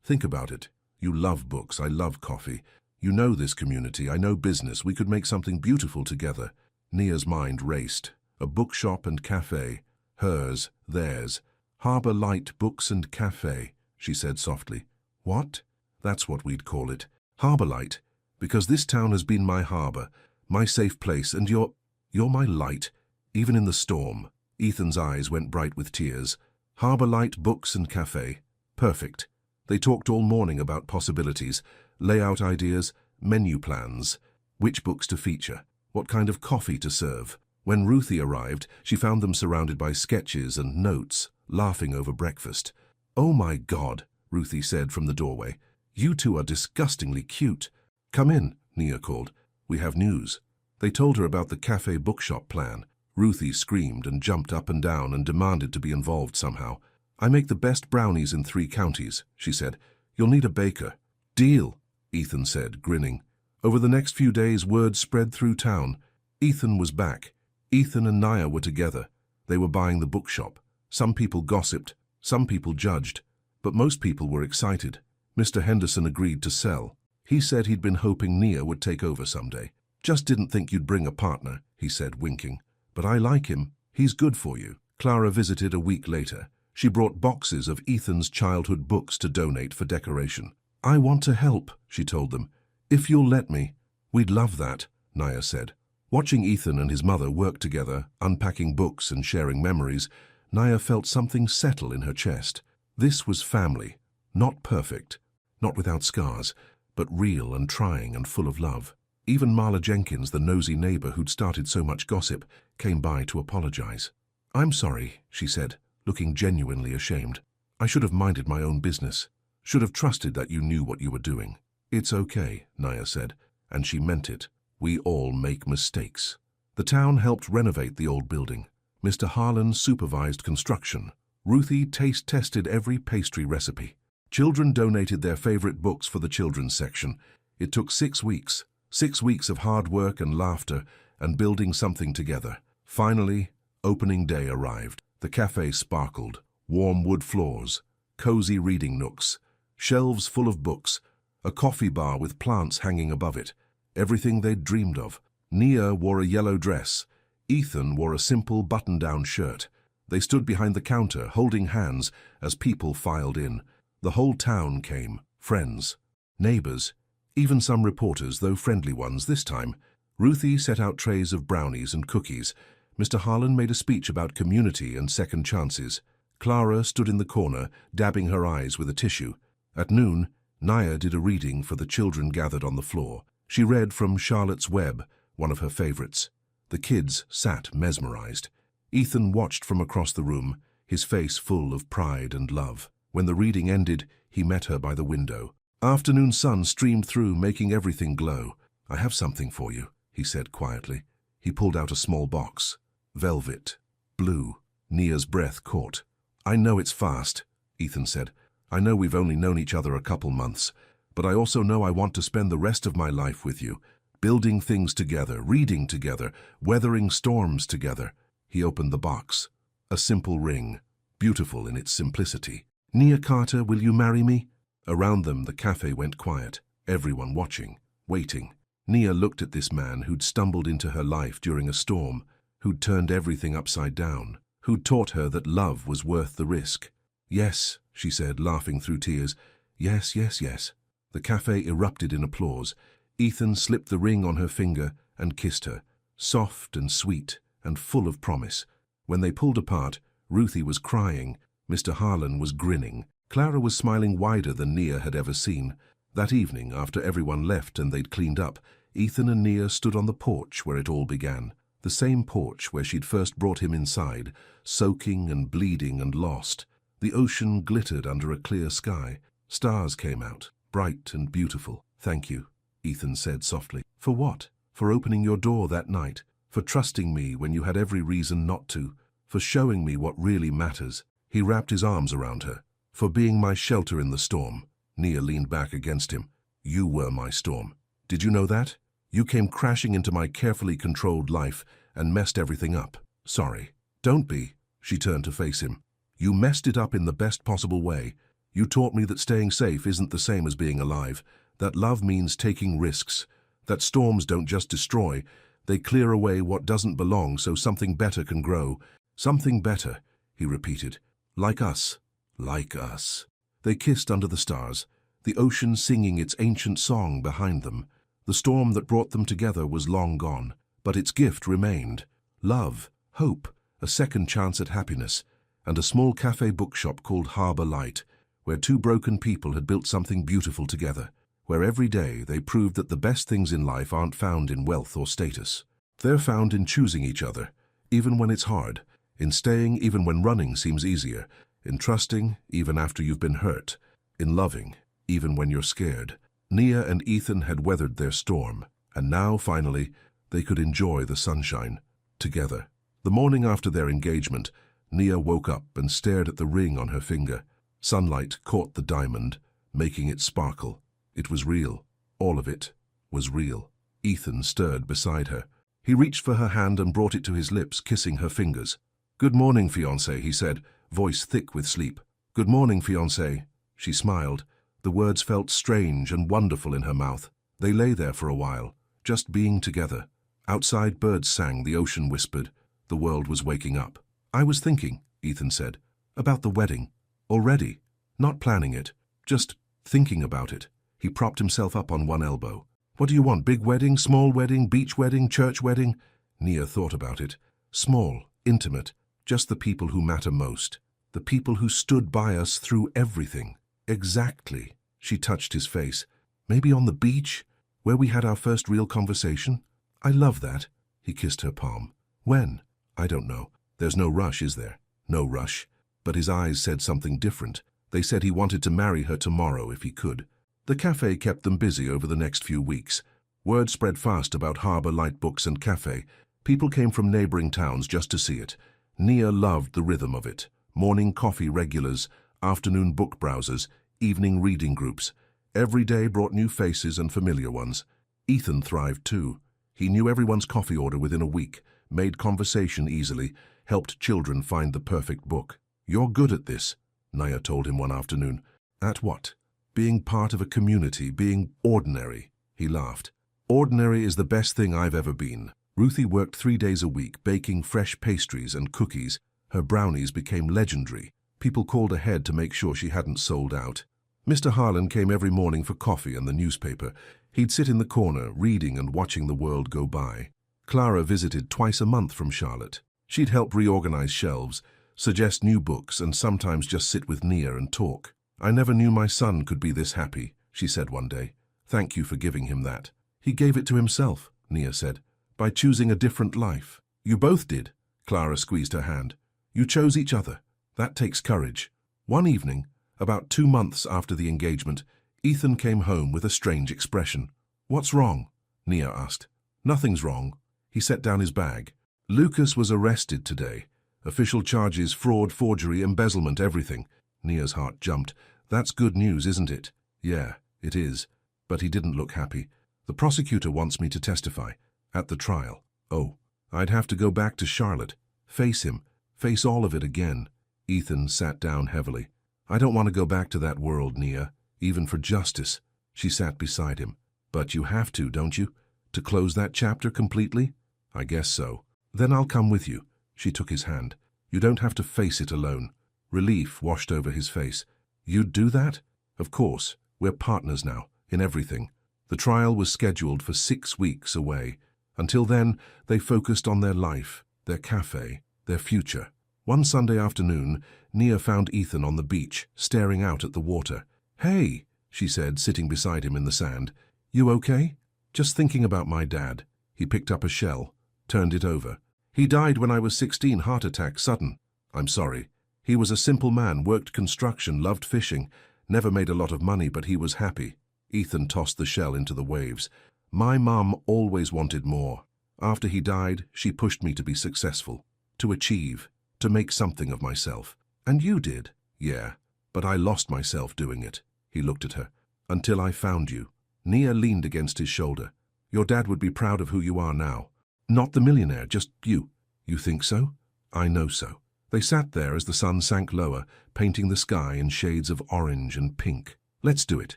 think about it. You love books, I love coffee. You know this community, I know business. We could make something beautiful together. Nia's mind raced. A bookshop and cafe. Hers, theirs. Harbor Light Books and Cafe, she said softly. What? That's what we'd call it. Harbor Light. Because this town has been my harbor, my safe place, and you're my light, even in the storm. Ethan's eyes went bright with tears. Harbor Light Books and Cafe. Perfect. They talked all morning about possibilities, layout ideas, menu plans, which books to feature, what kind of coffee to serve. When Ruthie arrived, she found them surrounded by sketches and notes, laughing over breakfast. Oh my God, Ruthie said from the doorway. You two are disgustingly cute. Come in, Nia called. We have news. They told her about the cafe bookshop plan. Ruthie screamed and jumped up and down and demanded to be involved somehow. I make the best brownies in 3 counties, she said. You'll need a baker. Deal, Ethan said, grinning. Over the next few days, word spread through town. Ethan was back. Ethan and Nia were together. They were buying the bookshop. Some people gossiped, some people judged, but most people were excited. Mr. Henderson agreed to sell. He said he'd been hoping Nia would take over someday. Just didn't think you'd bring a partner, he said, winking. But I like him. He's good for you. Clara visited a week later. She brought boxes of Ethan's childhood books to donate for decoration. I want to help, she told them. If you'll let me. We'd love that, Nia said. Watching Ethan and his mother work together, unpacking books and sharing memories, Nia felt something settle in her chest. This was family. Not perfect, not without scars, but real and trying and full of love. Even Marla Jenkins, the nosy neighbor who'd started so much gossip, came by to apologize. I'm sorry, she said, looking genuinely ashamed. I should have minded my own business. Should have trusted that you knew what you were doing. It's okay, Nia said, and she meant it. We all make mistakes. The town helped renovate the old building. Mr. Harlan supervised construction. Ruthie taste-tested every pastry recipe. Children donated their favorite books for the children's section. It took 6 weeks. 6 weeks of hard work and laughter and building something together. Finally, opening day arrived. The cafe sparkled. Warm wood floors, cozy reading nooks, shelves full of books, a coffee bar with plants hanging above it. Everything they'd dreamed of. Nia wore a yellow dress. Ethan wore a simple button-down shirt. They stood behind the counter, holding hands as people filed in. The whole town came. Friends, neighbors, even some reporters, though friendly ones this time. Ruthie set out trays of brownies and cookies. Mr. Harlan made a speech about community and second chances. Clara stood in the corner, dabbing her eyes with a tissue. At noon, Nia did a reading for the children gathered on the floor. She read from Charlotte's Web, one of her favorites. The kids sat mesmerized. Ethan watched from across the room, his face full of pride and love. When the reading ended, he met her by the window. Afternoon sun streamed through, making everything glow. "I have something for you," he said quietly. He pulled out a small box. Velvet. Blue. Nia's breath caught. "I know it's fast," Ethan said. "I know we've only known each other a couple months, but I also know I want to spend the rest of my life with you, building things together, reading together, weathering storms together." He opened the box. A simple ring, beautiful in its simplicity. "Nia Carter, will you marry me?" Around them, the cafe went quiet, everyone watching, waiting. Nia looked at this man who'd stumbled into her life during a storm, who'd turned everything upside down, who'd taught her that love was worth the risk. "Yes," she said, laughing through tears. "Yes, yes, yes." The cafe erupted in applause. Ethan slipped the ring on her finger and kissed her, soft and sweet and full of promise. When they pulled apart, Ruthie was crying. Mr. Harlan was grinning. Clara was smiling wider than Nia had ever seen. That evening, after everyone left and they'd cleaned up, Ethan and Nia stood on the porch where it all began. The same porch where she'd first brought him inside, soaking and bleeding and lost. The ocean glittered under a clear sky. Stars came out, bright and beautiful. "Thank you," Ethan said softly. "For what?" "For opening your door that night, for trusting me when you had every reason not to, for showing me what really matters." He wrapped his arms around her. "For being my shelter in the storm." Nia leaned back against him. "You were my storm. Did you know that? You came crashing into my carefully controlled life and messed everything up. Sorry." "Don't be." She turned to face him. "You messed it up in the best possible way. You taught me that staying safe isn't the same as being alive, that love means taking risks, that storms don't just destroy, they clear away what doesn't belong so something better can grow." "Something better," he repeated. "Like us. Like us." They kissed under the stars, the ocean singing its ancient song behind them. The storm that brought them together was long gone, but its gift remained. Love, hope, a second chance at happiness, and a small cafe bookshop called Harbor Light, where two broken people had built something beautiful together, where every day they proved that the best things in life aren't found in wealth or status. They're found in choosing each other, even when it's hard, in staying even when running seems easier, in trusting even after you've been hurt, in loving even when you're scared. Nia and Ethan had weathered their storm, and now, finally, they could enjoy the sunshine together. The morning after their engagement, Nia woke up and stared at the ring on her finger. Sunlight caught the diamond, making it sparkle. It was real. All of it was real. Ethan stirred beside her. He reached for her hand and brought it to his lips, kissing her fingers. "Good morning, fiancé," he said, voice thick with sleep. "Good morning, fiancé." She smiled. The words felt strange and wonderful in her mouth. They lay there for a while, just being together. Outside, birds sang, the ocean whispered. The world was waking up. "I was thinking," Ethan said, "about the wedding. Already. Not planning it, just thinking about it." He propped himself up on one elbow. "What do you want, big wedding, small wedding, beach wedding, church wedding?" Nia thought about it. Small, intimate, just the people who matter most. The people who stood by us through everything. "Exactly." She touched his face. "Maybe on the beach, where we had our first real conversation?" "I love that." He kissed her palm. "When?" "I don't know. There's no rush, is there?" "No rush." But his eyes said something different. They said he wanted to marry her tomorrow if he could. The cafe kept them busy over the next few weeks. Word spread fast about Harbor Light Books and Cafe. People came from neighboring towns just to see it. Nia loved the rhythm of it. Morning coffee regulars, afternoon book browsers, evening reading groups. Every day brought new faces and familiar ones. Ethan thrived too. He knew everyone's coffee order within a week, made conversation easily, helped children find the perfect book. "You're good at this," Nia told him one afternoon. "At what?" "Being part of a community, being ordinary." He laughed. "Ordinary is the best thing I've ever been." Ruthie worked 3 days a week, baking fresh pastries and cookies. Her brownies became legendary. People called ahead to make sure she hadn't sold out. Mr. Harlan came every morning for coffee and the newspaper. He'd sit in the corner, reading and watching the world go by. Clara visited twice a month from Charlotte. She'd help reorganize shelves, suggest new books, and sometimes just sit with Nia and talk. I never knew my son could be this happy, she said one day. Thank you for giving him that. He gave it to himself, Nia said, by choosing a different life. You both did. Clara squeezed her hand. You chose each other. That takes courage. One evening, about 2 months after the engagement, Ethan came home with a strange expression. What's wrong? Nia asked. Nothing's wrong. He set down his bag. Lucas was arrested today. Official charges, fraud, forgery, embezzlement, everything. Nia's heart jumped. That's good news, isn't it? Yeah, it is. But he didn't look happy. The prosecutor wants me to testify. At the trial. Oh, I'd have to go back to Charlotte. Face him. Face all of it again. Ethan sat down heavily. I don't want to go back to that world, Nia, even for justice. She sat beside him. But you have to, don't you? To close that chapter completely? I guess so. Then I'll come with you. She took his hand. You don't have to face it alone. Relief washed over his face. You'd do that? Of course. We're partners now, in everything. The trial was scheduled for 6 weeks away. Until then, they focused on their life, their cafe, their future. One Sunday afternoon, Nia found Ethan on the beach, staring out at the water. Hey, she said, sitting beside him in the sand. You okay? Just thinking about my dad. He picked up a shell, turned it over. He died when I was 16, heart attack, sudden. I'm sorry. He was a simple man, worked construction, loved fishing, never made a lot of money, but he was happy. Ethan tossed the shell into the waves. My mum always wanted more. After he died, she pushed me to be successful, to achieve, to make something of myself. And you did. Yeah, but I lost myself doing it. He looked at her. Until I found you. Nia leaned against his shoulder. Your dad would be proud of who you are now. Not the millionaire, just you. You think so? I know so. They sat there as the sun sank lower, painting the sky in shades of orange and pink. Let's do it,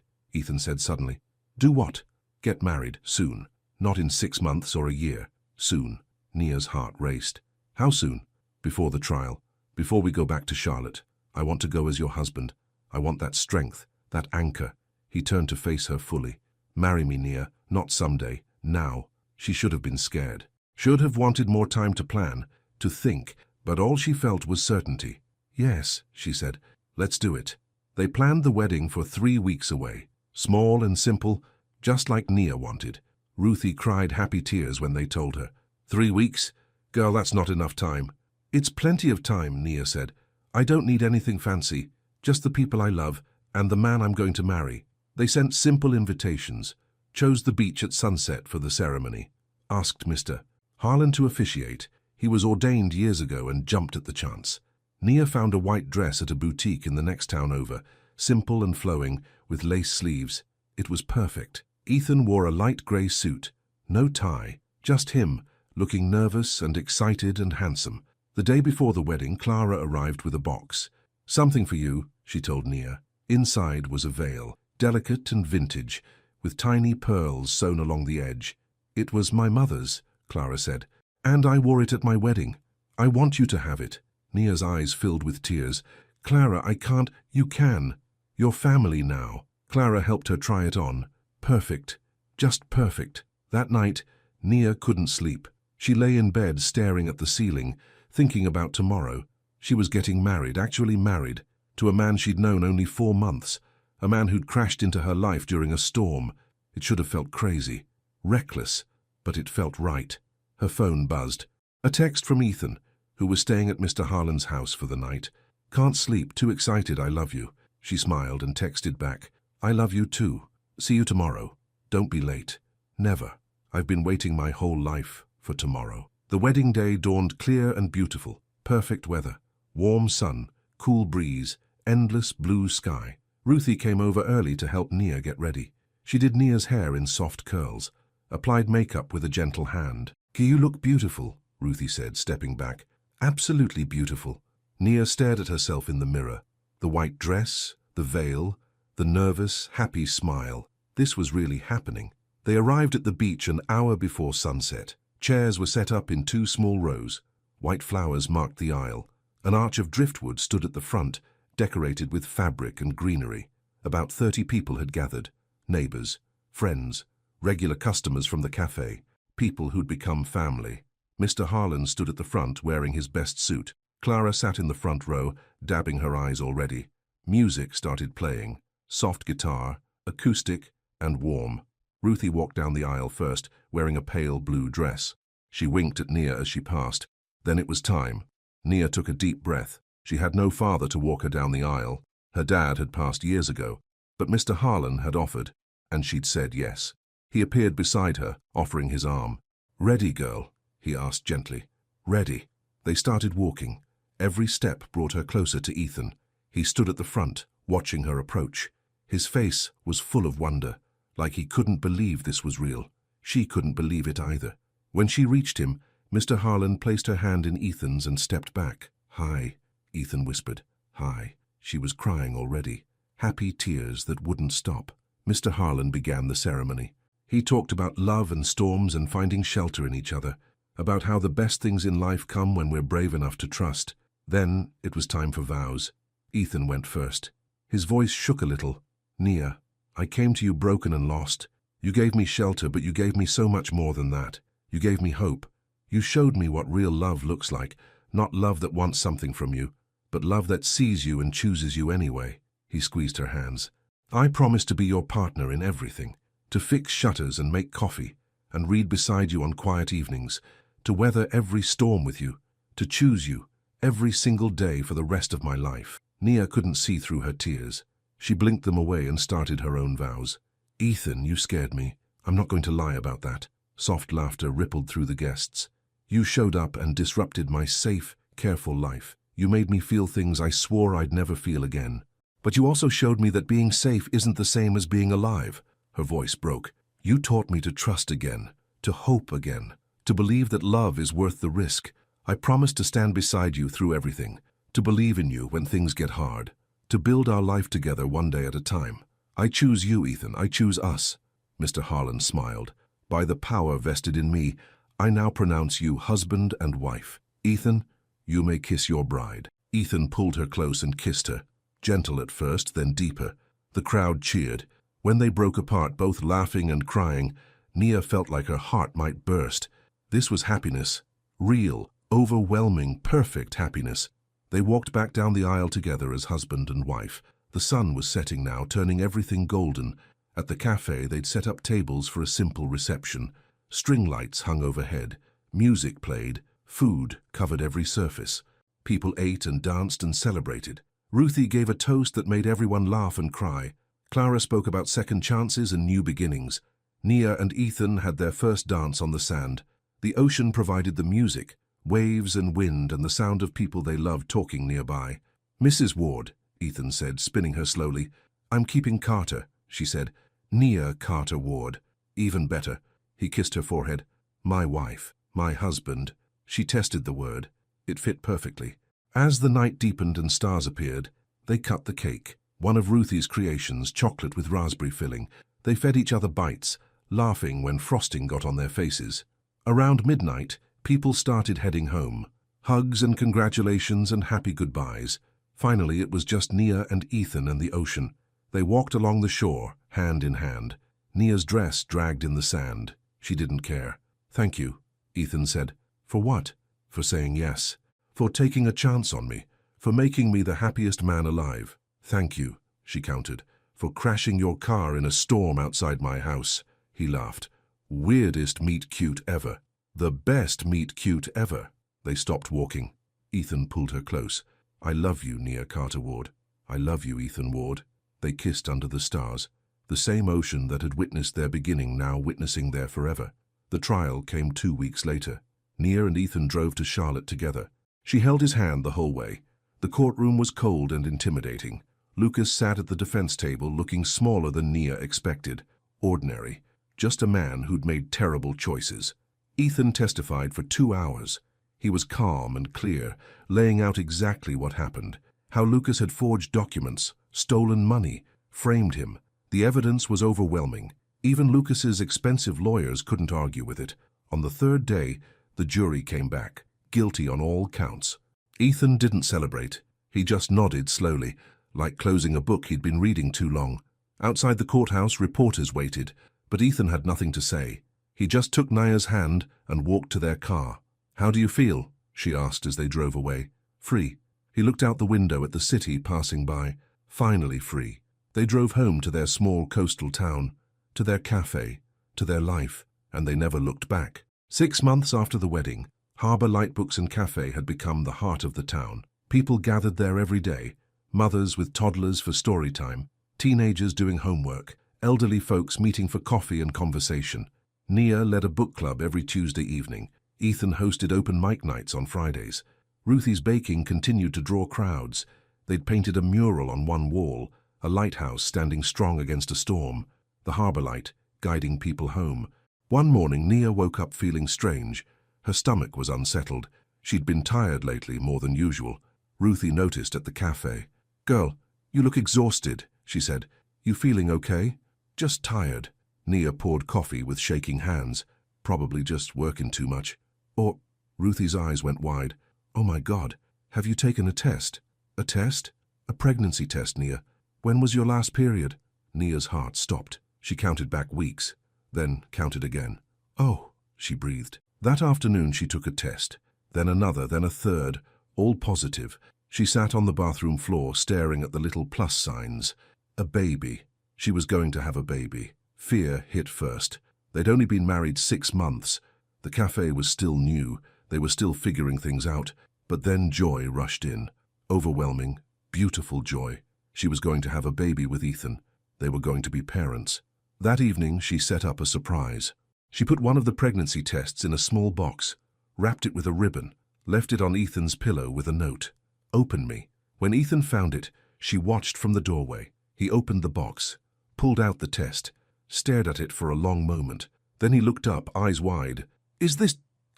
Ethan said suddenly. Do what? Get married, soon. Not in 6 months or a year. Soon. Nia's heart raced. How soon? Before the trial. Before we go back to Charlotte. I want to go as your husband. I want that strength, that anchor. He turned to face her fully. Marry me, Nia. Not someday. Now. She should have been scared. Should have wanted more time to plan, to think, but all she felt was certainty. Yes, she said. Let's do it. They planned the wedding for 3 weeks away. Small and simple, just like Nia wanted. Ruthie cried happy tears when they told her. 3 weeks? Girl, that's not enough time. It's plenty of time, Nia said. I don't need anything fancy, just the people I love and the man I'm going to marry. They sent simple invitations, chose the beach at sunset for the ceremony, asked Mr. Harlan to officiate. He was ordained years ago and jumped at the chance. Nia found a white dress at a boutique in the next town over, simple and flowing, with lace sleeves. It was perfect. Ethan wore a light grey suit, no tie, just him, looking nervous and excited and handsome. The day before the wedding, Clara arrived with a box. Something for you, she told Nia. Inside was a veil, delicate and vintage, with tiny pearls sewn along the edge. It was my mother's, Clara said, and I wore it at my wedding. I want you to have it. Nia's eyes filled with tears. Clara, I can't. You can. You're family now. Clara helped her try it on. Perfect. Just perfect. That night, Nia couldn't sleep. She lay in bed staring at the ceiling, thinking about tomorrow. She was getting married, actually married, to a man she'd known only 4 months, a man who'd crashed into her life during a storm. It should have felt crazy, reckless, but it felt right. Her phone buzzed. A text from Ethan, who was staying at Mr. Harlan's house for the night. Can't sleep, too excited, I love you. She smiled and texted back. I love you too. See you tomorrow. Don't be late. Never. I've been waiting my whole life for tomorrow. The wedding day dawned clear and beautiful. Perfect weather. Warm sun, cool breeze, endless blue sky. Ruthie came over early to help Nia get ready. She did Nia's hair in soft curls, applied makeup with a gentle hand. You look beautiful, Ruthie said, stepping back. Absolutely beautiful. Nia stared at herself in the mirror. The white dress, the veil, the nervous, happy smile. This was really happening. They arrived at the beach an hour before sunset. Chairs were set up in 2 small rows. White flowers marked the aisle. An arch of driftwood stood at the front, decorated with fabric and greenery. About 30 people had gathered. Neighbors, friends, regular customers from the cafe, people who'd become family. Mr. Harlan stood at the front wearing his best suit. Clara sat in the front row, dabbing her eyes already. Music started playing. Soft guitar, acoustic, and warm. Ruthie walked down the aisle first, wearing a pale blue dress. She winked at Nia as she passed. Then it was time. Nia took a deep breath. She had no father to walk her down the aisle. Her dad had passed years ago, but Mr. Harlan had offered, and she'd said yes. He appeared beside her, offering his arm. "Ready, girl?" he asked gently. "Ready." They started walking. Every step brought her closer to Ethan. He stood at the front, watching her approach. His face was full of wonder, like he couldn't believe this was real. She couldn't believe it either. When she reached him, Mr. Harlan placed her hand in Ethan's and stepped back. "Hi," Ethan whispered. "Hi." She was crying already. Happy tears that wouldn't stop. Mr. Harlan began the ceremony. He talked about love and storms and finding shelter in each other, about how the best things in life come when we're brave enough to trust. Then it was time for vows. Ethan went first. His voice shook a little. "Nia, I came to you broken and lost. You gave me shelter, but you gave me so much more than that. You gave me hope. You showed me what real love looks like, not love that wants something from you, but love that sees you and chooses you anyway." He squeezed her hands. "I promise to be your partner in everything, to fix shutters and make coffee, and read beside you on quiet evenings, to weather every storm with you, to choose you every single day for the rest of my life." Nia couldn't see through her tears. She blinked them away and started her own vows. "Ethan, you scared me. I'm not going to lie about that." Soft laughter rippled through the guests. "You showed up and disrupted my safe, careful life. You made me feel things I swore I'd never feel again. But you also showed me that being safe isn't the same as being alive." Her voice broke. "You taught me to trust again, to hope again, to believe that love is worth the risk. I promise to stand beside you through everything, to believe in you when things get hard, to build our life together one day at a time. I choose you, Ethan. I choose us." Mr. Harlan smiled. "By the power vested in me, I now pronounce you husband and wife. Ethan, you may kiss your bride." Ethan pulled her close and kissed her, gentle at first, then deeper. The crowd cheered. When they broke apart, both laughing and crying, Nia felt like her heart might burst. This was happiness. Real, overwhelming, perfect happiness. They walked back down the aisle together as husband and wife. The sun was setting now, turning everything golden. At the cafe, they'd set up tables for a simple reception. String lights hung overhead. Music played. Food covered every surface. People ate and danced and celebrated. Ruthie gave a toast that made everyone laugh and cry. Clara spoke about second chances and new beginnings. Nia and Ethan had their first dance on the sand. The ocean provided the music, waves and wind and the sound of people they loved talking nearby. "Mrs. Ward," Ethan said, spinning her slowly. "I'm keeping Carter," she said. "Nia Carter Ward." "Even better." He kissed her forehead. "My wife, my husband." She tested the word. It fit perfectly. As the night deepened and stars appeared, they cut the cake, one of Ruthie's creations, chocolate with raspberry filling. They fed each other bites, laughing when frosting got on their faces. Around midnight, people started heading home. Hugs and congratulations and happy goodbyes. Finally, it was just Nia and Ethan and the ocean. They walked along the shore, hand in hand. Nia's dress dragged in the sand. She didn't care. "Thank you," Ethan said. "For what?" "For saying yes. For taking a chance on me. For making me the happiest man alive." "Thank you," she countered. "For crashing your car in a storm outside my house." He laughed. "Weirdest meet-cute ever. The best meet-cute ever." They stopped walking. Ethan pulled her close. "I love you, Nia Carter Ward. I love you, Ethan Ward." They kissed under the stars. The same ocean that had witnessed their beginning now witnessing their forever. The trial came 2 weeks later. Nia and Ethan drove to Charlotte together. She held his hand the whole way. The courtroom was cold and intimidating. Lucas sat at the defense table looking smaller than Nia expected. Ordinary. Just a man who'd made terrible choices. Ethan testified for 2 hours. He was calm and clear, laying out exactly what happened. How Lucas had forged documents, stolen money, framed him. The evidence was overwhelming. Even Lucas's expensive lawyers couldn't argue with it. On the third day, the jury came back, guilty on all counts. Ethan didn't celebrate. He just nodded slowly, like closing a book he'd been reading too long. Outside the courthouse, reporters waited, but Ethan had nothing to say. He just took Nia's hand and walked to their car. "How do you feel?" she asked as they drove away. Free. He looked out the window at the city passing by. Finally free. They drove home to their small coastal town, to their cafe, to their life, and they never looked back. 6 months after the wedding, Harbour Lightbooks and Cafe had become the heart of the town. People gathered there every day, mothers with toddlers for story time, teenagers doing homework, elderly folks meeting for coffee and conversation. Nia led a book club every Tuesday evening. Ethan hosted open mic nights on Fridays. Ruthie's baking continued to draw crowds. They'd painted a mural on one wall, a lighthouse standing strong against a storm, the harbour light guiding people home. One morning, Nia woke up feeling strange. Her stomach was unsettled. She'd been tired lately more than usual. Ruthie noticed at the cafe. "Girl, you look exhausted," she said. "You feeling okay?" "Just tired." Nia poured coffee with shaking hands. "Probably just working too much." Or, Ruthie's eyes went wide. "Oh my God, have you taken a test?" "A test?" "A pregnancy test, Nia. When was your last period?" Nia's heart stopped. She counted back weeks, then counted again. "Oh," she breathed. That afternoon she took a test, then another, then a third, all positive. She sat on the bathroom floor staring at the little plus signs. A baby. She was going to have a baby. Fear hit first. They'd only been married 6 months. The cafe was still new. They were still figuring things out. But then joy rushed in. Overwhelming, beautiful joy. She was going to have a baby with Ethan. They were going to be parents. That evening she set up a surprise. She put one of the pregnancy tests in a small box, wrapped it with a ribbon, left it on Ethan's pillow with a note. "Open me." When Ethan found it, she watched from the doorway. He opened the box, pulled out the test, stared at it for a long moment. Then he looked up, eyes wide.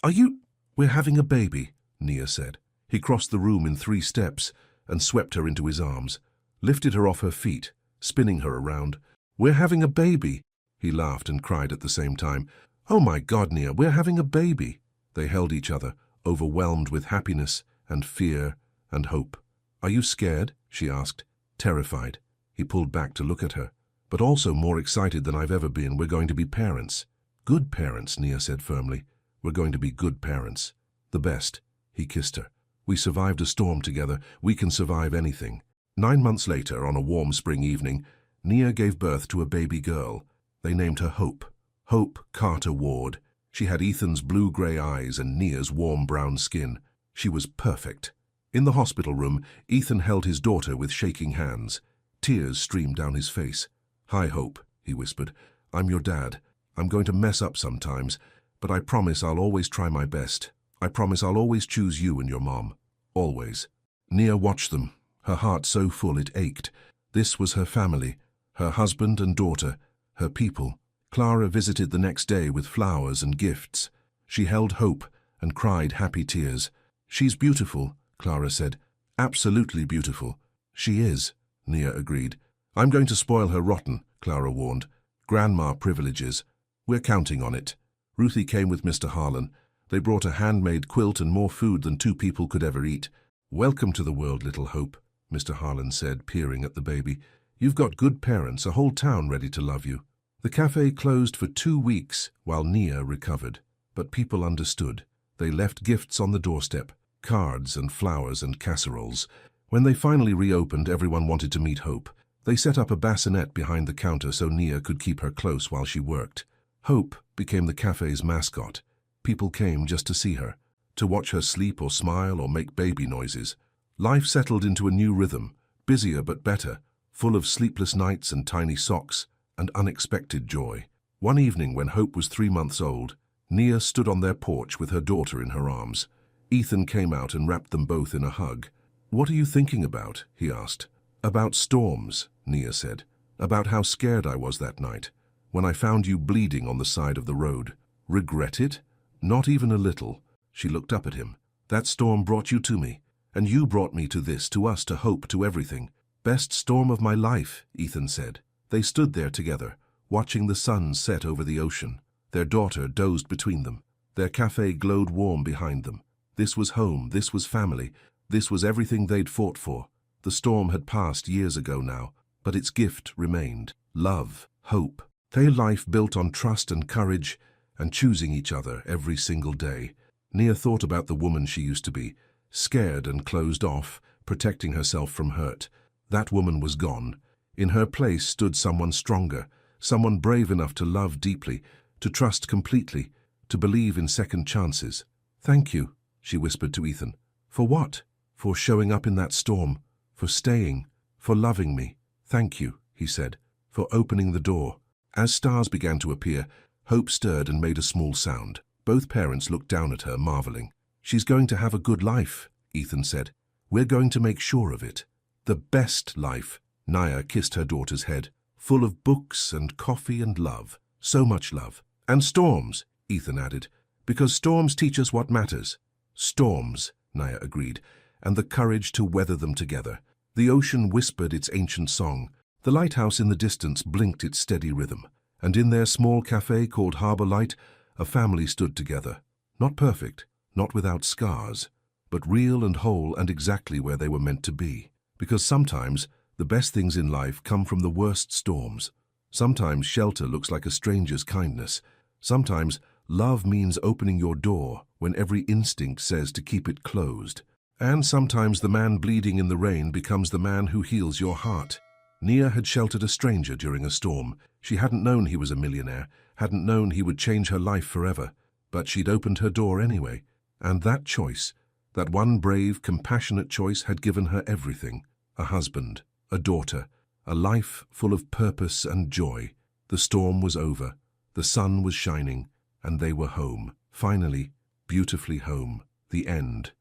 Are you? "We're having a baby," Nia said. He crossed the room in 3 steps and swept her into his arms, lifted her off her feet, spinning her around. "We're having a baby." He laughed and cried at the same time. "Oh my God, Nia, we're having a baby." They held each other, overwhelmed with happiness and fear and hope. "Are you scared?" she asked, terrified. He pulled back to look at her. "But also more excited than I've ever been. We're going to be parents." "Good parents," Nia said firmly. "We're going to be good parents. The best." He kissed her. "We survived a storm together. We can survive anything." 9 months later, on a warm spring evening, Nia gave birth to a baby girl. They named her Hope. Hope Carter Ward. She had Ethan's blue-grey eyes and Nia's warm brown skin. She was perfect. In the hospital room, Ethan held his daughter with shaking hands. Tears streamed down his face. "Hi, Hope," he whispered. "I'm your dad. I'm going to mess up sometimes, but I promise I'll always try my best. I promise I'll always choose you and your mom. Always." Nia watched them, her heart so full it ached. This was her family, her husband and daughter, her people. Clara visited the next day with flowers and gifts. She held Hope and cried happy tears. "She's beautiful," Clara said. "Absolutely beautiful." "She is," Nia agreed. "I'm going to spoil her rotten," Clara warned. "Grandma privileges. We're counting on it." Ruthie came with Mr. Harlan. They brought a handmade quilt and more food than 2 people could ever eat. "Welcome to the world, little Hope," Mr. Harlan said, peering at the baby. "You've got good parents, a whole town ready to love you." The cafe closed for 2 weeks while Nia recovered. But people understood. They left gifts on the doorstep, cards and flowers and casseroles. When they finally reopened, everyone wanted to meet Hope. They set up a bassinet behind the counter so Nia could keep her close while she worked. Hope became the cafe's mascot. People came just to see her, to watch her sleep or smile or make baby noises. Life settled into a new rhythm, busier but better, full of sleepless nights and tiny socks and unexpected joy. One evening when Hope was 3 months old, Nia stood on their porch with her daughter in her arms. Ethan came out and wrapped them both in a hug. "What are you thinking about?" he asked. "About storms," Nia said. "About how scared I was that night, when I found you bleeding on the side of the road." "Regret it?" "Not even a little." She looked up at him. "That storm brought you to me, and you brought me to this, to us, to Hope, to everything." "Best storm of my life," Ethan said. They stood there together, watching the sun set over the ocean. Their daughter dozed between them. Their cafe glowed warm behind them. This was home, this was family, this was everything they'd fought for. The storm had passed years ago now, but its gift remained. Love, hope. Their life built on trust and courage, and choosing each other every single day. Nia thought about the woman she used to be, scared and closed off, protecting herself from hurt. That woman was gone. In her place stood someone stronger, someone brave enough to love deeply, to trust completely, to believe in second chances. "Thank you," she whispered to Ethan. "For what?" "For showing up in that storm, for staying, for loving me." "Thank you," he said, "for opening the door." As stars began to appear, hope stirred and made a small sound. Both parents looked down at her, marveling. "She's going to have a good life," Ethan said. "We're going to make sure of it. The best life." Naya kissed her daughter's head, full of books and coffee and love. So much love. "And storms," Ethan added, "because storms teach us what matters." "Storms," Naya agreed, "and the courage to weather them together." The ocean whispered its ancient song. The lighthouse in the distance blinked its steady rhythm. And in their small cafe called Harbor Light, a family stood together. Not perfect, not without scars, but real and whole and exactly where they were meant to be. Because sometimes the best things in life come from the worst storms. Sometimes shelter looks like a stranger's kindness. Sometimes love means opening your door when every instinct says to keep it closed. And sometimes the man bleeding in the rain becomes the man who heals your heart. Nia had sheltered a stranger during a storm. She hadn't known he was a millionaire, hadn't known he would change her life forever. But she'd opened her door anyway. And that choice, that one brave, compassionate choice, had given her everything. A husband, a daughter, a life full of purpose and joy. The storm was over. The sun was shining, and they were home. Finally, beautifully home. The end.